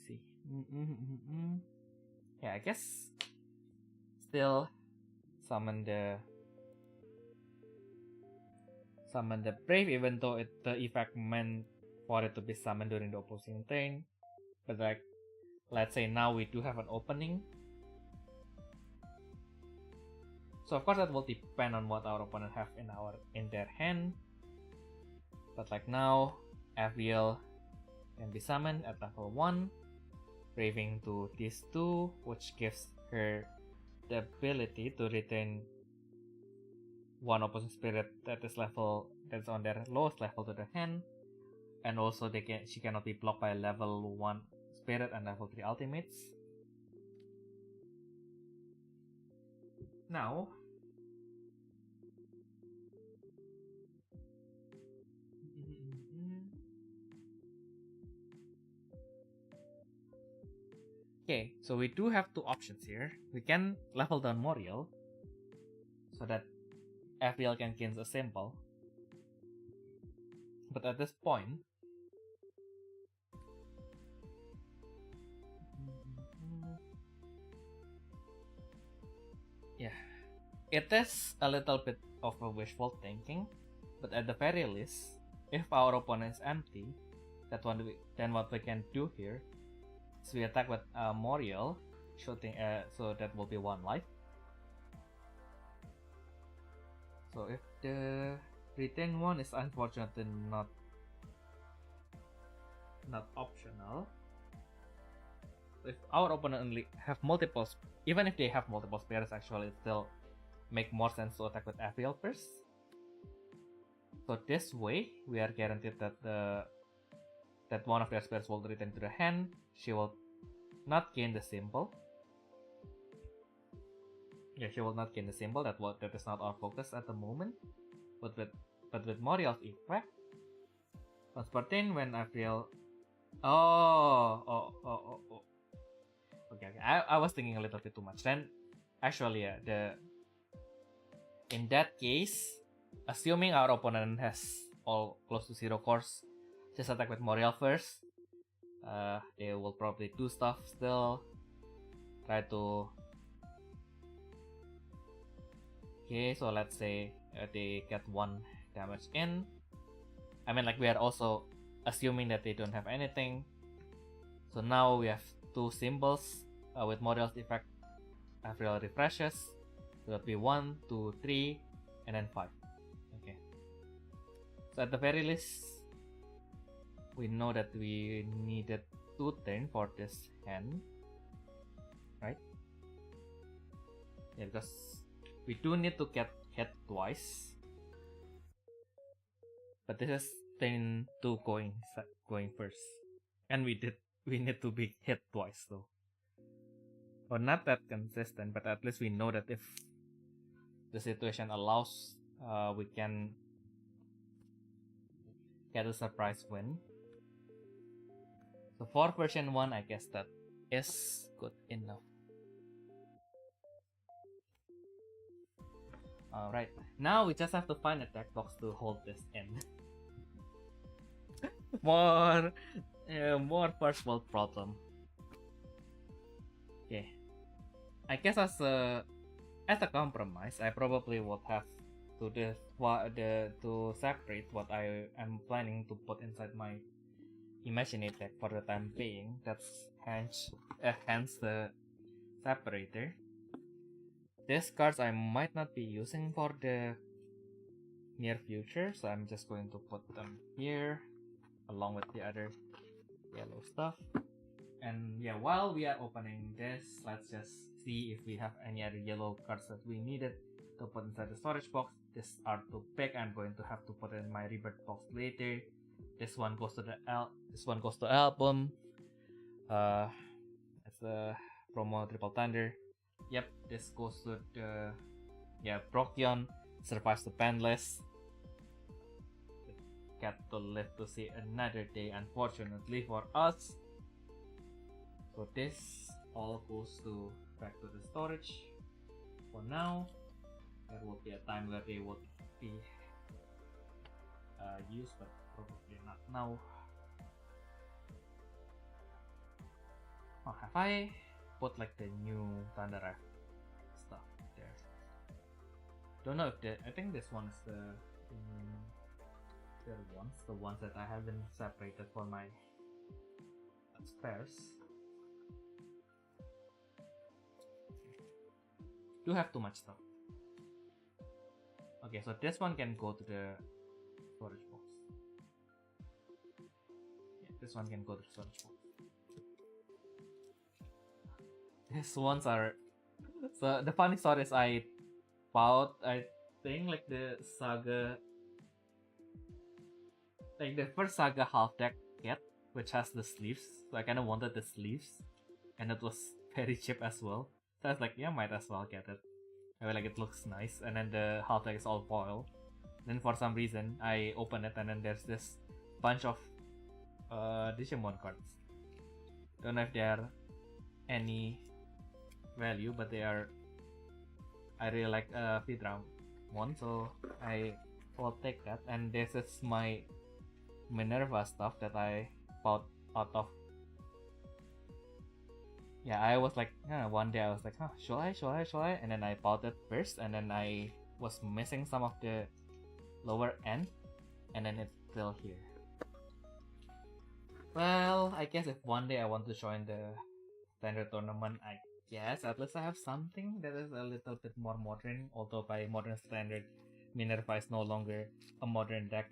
see. Yeah, I guess still summon the Brave, even though the effect meant for it to be summoned during the opposing turn. But like, let's say now we do have an opening. So of course that will depend on what our opponent have in their hand. But like now, Aviel can be summoned at level 1, braving to these 2, which gives her the ability to return one opposing spirit that's on their lowest level to the hand, and also she cannot be blocked by a level 1 Spirit and level 3 ultimates. Now, okay, so we do have two options here. We can level down Moriel so that FBL can gain a symbol. But at this point, yeah, it is a little bit of a wishful thinking, but at the very least, if our opponent is empty, then what we can do here is we attack with Moriel, shooting, so that will be 1 life. So if the retain one is unfortunately not optional, if our opponent only have multiple, even if they have multiple spirits, actually it still make more sense to attack with FBL first. So this way we are guaranteed that one of their spirits will return to the hand. She will not gain the symbol. Yeah, she will not gain the symbol. That is not our focus at the moment. But with Moriel's effect, once per turn when I feel, okay. I was thinking a little bit too much. Then actually, yeah, in that case, assuming our opponent has all close to 0 cores, just attack with Moriel first. They will probably do stuff still. Try to. Okay, so let's say they get 1 damage in. I mean, like, we are also assuming that they don't have anything. So now we have 2 symbols with Moriel's effect. Avril refreshes. So that'll be 1, 2, 3, and then 5. Okay. So at the very least, we know that we needed 2 turns for this hand, right? Yeah, because we do need to get hit twice, but this is turn 2 going first, and we need to be hit twice though. Or not that consistent, but at least we know that if the situation allows, we can get a surprise win. So for version 1, I guess that is good enough. Alright, now we just have to find a deck box to hold this in. more first world problem. Okay, I guess as a compromise, I probably would have to separate what I am planning to put inside my Imaginate deck for the time being. That's hence the separator. These cards I might not be using for the near future, so I'm just going to put them here along with the other yellow stuff. And yeah, while we are opening this, let's just see if we have any other yellow cards that we needed to put inside the storage box. These are to pick. I'm going to have to put it in my rebirth box later. This one goes to the album. It's a promo Triple Thunder. Yep, this goes to the Brocchion survives the Penless. Got to live to see another day, unfortunately for us. So this all goes back to the storage. For now, there will be a time where they would be used, but probably not now. Oh, have I put like the new Thunder F stuff there? Don't know if I think this one is the ones that I haven't separated for my spares. Do have too much stuff. Okay, so this one can go to the storage box. Yeah, this one can go to the storage box. These ones are. So the funny story is I think like the saga, like the first saga half deck kit which has the sleeves. So I kind of wanted the sleeves, and it was very cheap as well. So I was like, yeah, might as well get it. I feel like it looks nice, and then the half deck is all foil. Then for some reason, I open it, and then there's this bunch of Digimon cards. Don't know if they are any value, but they are. I really like Vidra one, so I will take that. And this is my Minerva stuff that I bought out of. Yeah, I was like, one day I was like, should I? And then I bought it first, and then I was missing some of the lower end, and then it's still here. Well, I guess if one day I want to join the standard tournament, I guess at least I have something that is a little bit more modern, although by modern standard, Minerva is no longer a modern deck.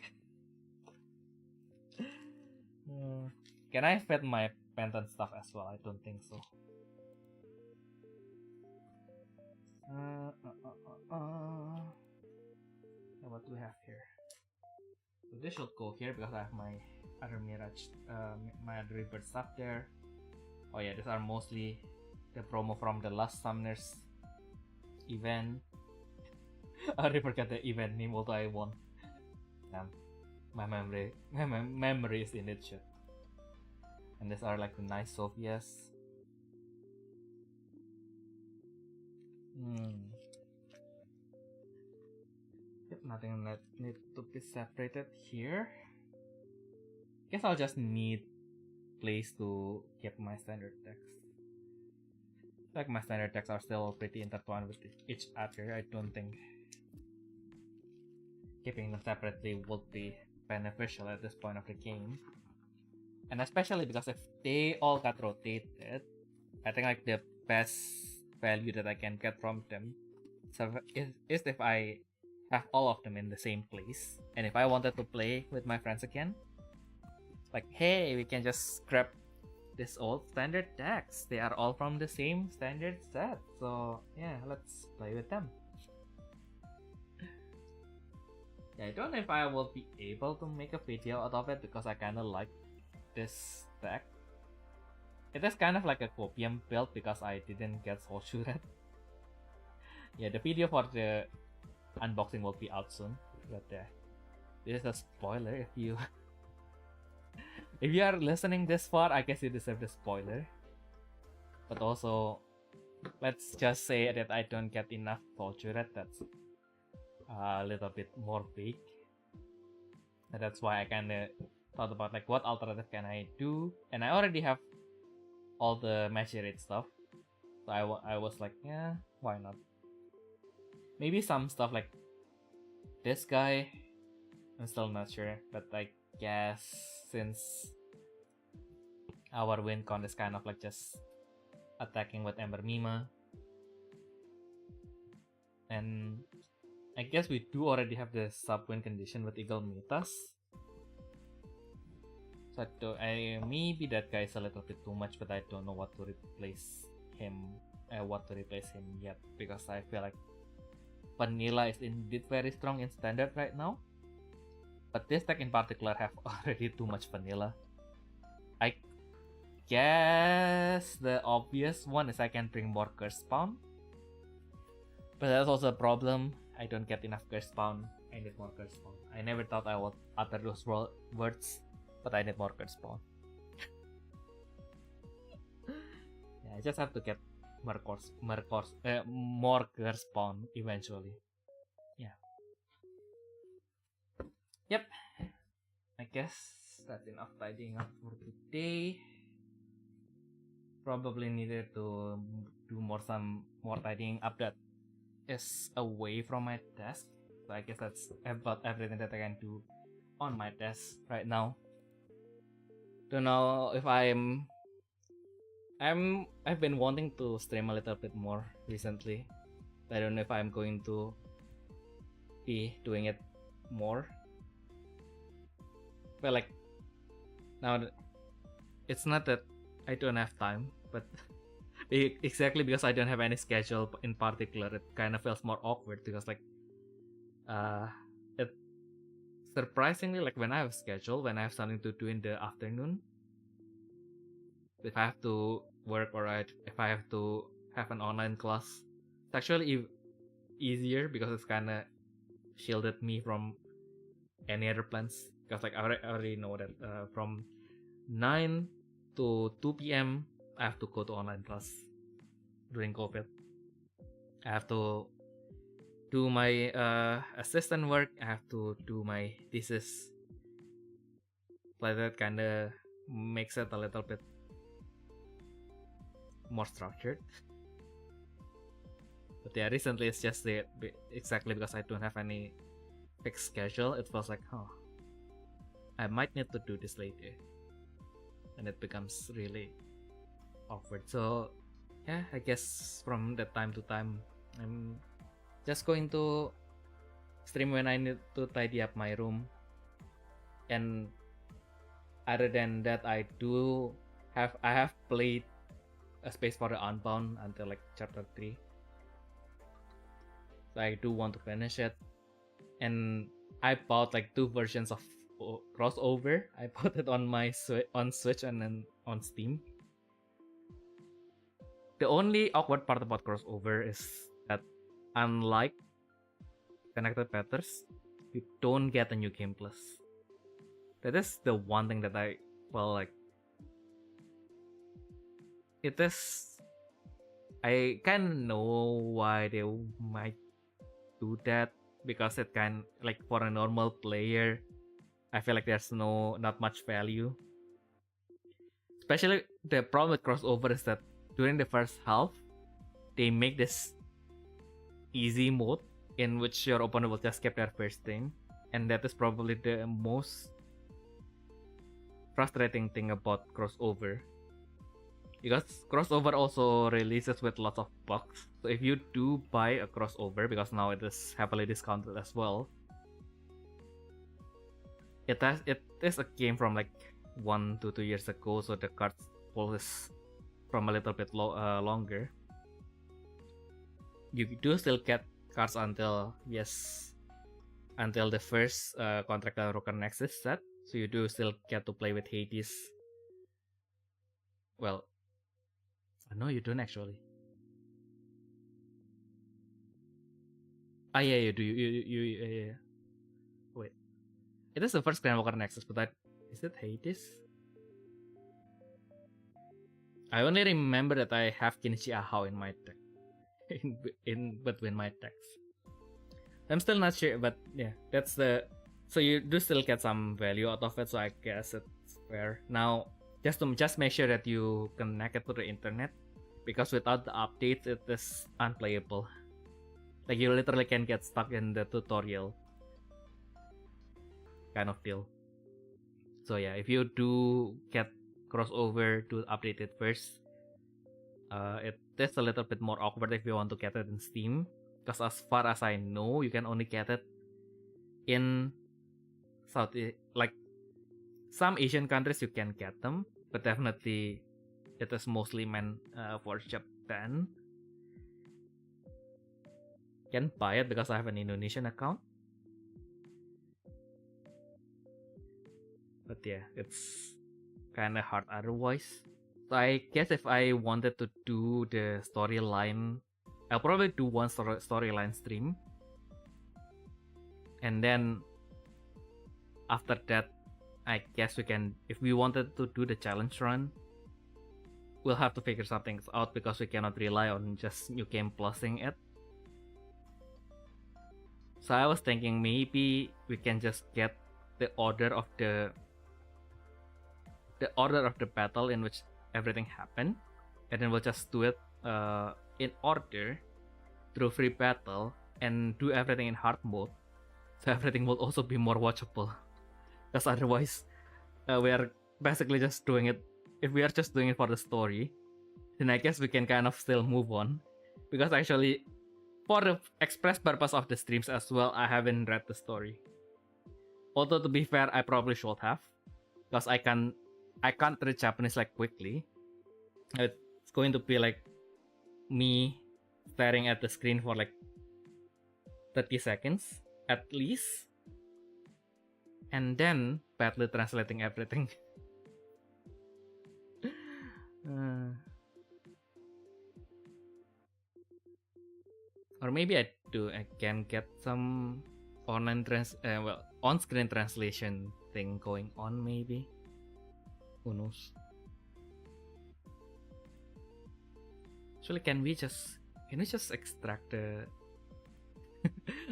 Can I fit my pendant stuff as well? I don't think so. What do we have here? So this should go here because I have my other Mirage, my other Rebirth stuff there. Oh yeah, these are mostly the promo from the last Summoners event. I already forgot the event name, although I won. Damn, my memory is in it shit. And these are like the nice Sophias. Yep, nothing that need to be separated here. Guess I'll just need place to keep my standard decks. Like my standard decks are still pretty intertwined with each other. I don't think keeping them separately would be beneficial at this point of the game. And especially because if they all got rotated, I think like the best value that I can get from them is if I have all of them in the same place. And if I wanted to play with my friends again, like, hey, we can just grab this old standard decks. They are all from the same standard set. So yeah, let's play with them. Yeah, I don't know if I will be able to make a video out of it because I kinda like this deck. It is kind of like a copium build because I didn't get Soul Shooted. Yeah, the video for the unboxing will be out soon. But this is a spoiler if you if you are listening this far, I guess you deserve the spoiler. But also, let's just say that I don't get enough Soul Shooted. That's a little bit more big. And that's why I kinda thought about like what alternative can I do, and I already have all the measured stuff, so I was like, yeah, why not? Maybe some stuff like this guy, I'm still not sure, but I guess since our win con is kind of like just attacking with Ember Mima, and I guess we do already have the sub-win condition with Eagle Mitas. So maybe that guy is a little bit too much, but I don't know what to replace him yet, because I feel like Vanilla is indeed very strong in standard right now. But this deck in particular have already too much vanilla. I guess the obvious one is I can bring more Curse Spawn. But that's also a problem. I don't get enough Curse Spawn. I need more Curse Spawn. I never thought I would utter those words, but I need more Curse Spawn. Yeah, I just have to get more Curse Spawn eventually. Yeah. Yep. I guess that's enough tidying up for today. Probably needed to do some more tidying up that is away from my desk. So I guess that's about everything that I can do on my desk right now. Don't know if I've been wanting to stream a little bit more recently. I don't know if I'm going to be doing it more. But like now, it's not that I don't have time, but exactly because I don't have any schedule in particular, it kind of feels more awkward because like it surprisingly, like when I have schedule, when I have something to do in the afternoon, if I have to work or if I have to have an online class, it's actually easier because it's kind of shielded me from any other plans. Because like I already know that from 9 to 2 p.m. I have to go to online class during COVID. I have to do my assistant work. I have to do my thesis. Like that kind of makes it a little bit more structured. But yeah, recently it's just exactly because I don't have any fixed schedule. It feels like, I might need to do this later, and it becomes really awkward. So yeah, I guess from that time to time, I'm just going to stream when I need to tidy up my room. And other than that, I have played A Space for the Unbound until like chapter 3. So I do want to finish it. And I bought like 2 versions of Crossover. I bought it on my on Switch and then on Steam. The only awkward part about Crossover is that unlike Connected Pathers, you don't get a New Game Plus. That is the one thing that I felt like it is. I kind of know why they might do that, because it can, like, for a normal player, I feel like there's not much value. Especially the problem with Crossover is that during the first half, they make this easy mode in which your opponent will just skip their first thing, and that is probably the most frustrating thing about Crossover, because Crossover also releases with lots of bugs. So if you do buy a Crossover, because now it is heavily discounted as well, it is a game from like 1 to 2 years ago, so the cards pull is from a little bit longer. You do still get cards until the first Contract Rocker Nexus set, so you do still get to play with Hades. Well, no, you don't actually. Yeah, you do. You wait. It is the first Grand Walker Nexus, but is it Hades? I only remember that I have Kinichi Ahau in my deck, in between my decks. I'm still not sure, but yeah, that's the. So you do still get some value out of it, so I guess it's fair. Now, just make sure that you connect it to the internet, because without the updates, it is unplayable. Like, you literally can get stuck in the tutorial kind of deal. So yeah, if you do get Crossover, to update it first. It is a little bit more awkward if you want to get it in Steam, because as far as I know, you can only get it in like some Asian countries. You can get them, but definitely it is mostly meant for Japan. Can buy it because I have an Indonesian account, but yeah, it's kind of hard otherwise. So I guess if I wanted to do the storyline, I'll probably do one storyline stream, and then after that, I guess we can, if we wanted to do the challenge run, we'll have to figure something out, because we cannot rely on just New Game Plusing it. So I was thinking maybe we can just get the order of the battle in which everything happened, and then we'll just do it in order through free battle, and do everything in hard mode, so everything will also be more watchable. Because otherwise, we are basically just doing it. If we are just doing it for the story, then I guess we can kind of still move on. Because actually, for the express purpose of the streams as well, I haven't read the story. Although, to be fair, I probably should have, because I can't read Japanese like quickly. It's going to be like me staring at the screen for like 30 seconds at least, and then badly translating everything. Or maybe I can get some on-screen translation thing going on, maybe. Who knows? Actually, can we just extract the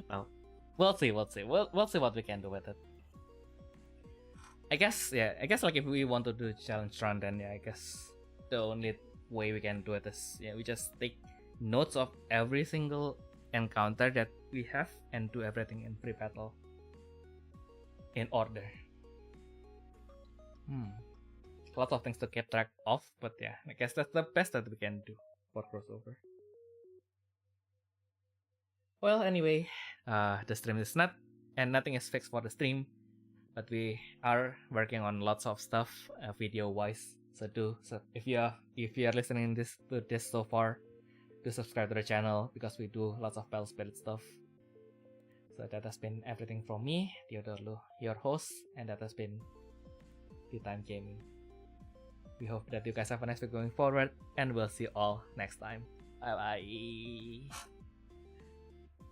well, we'll see what we can do with it. I guess like if we want to do challenge run, then I guess the only way we can do it is we just take notes of every single encounter that we have and do everything in free battle in order. Lots of things to keep track of, but I guess that's the best that we can do for crossover. Well, anyway, the stream is nothing is fixed for the stream, but we are working on lots of stuff video wise. So if you are listening to this so far, do subscribe to the channel because we do lots of Battle Spirit stuff. So that has been everything from me, Theodore Lu, your host, and that has been the Time Gaming. We hope that you guys have a nice week going forward, and we'll see you all next time. Bye bye.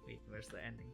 Wait, where's the ending?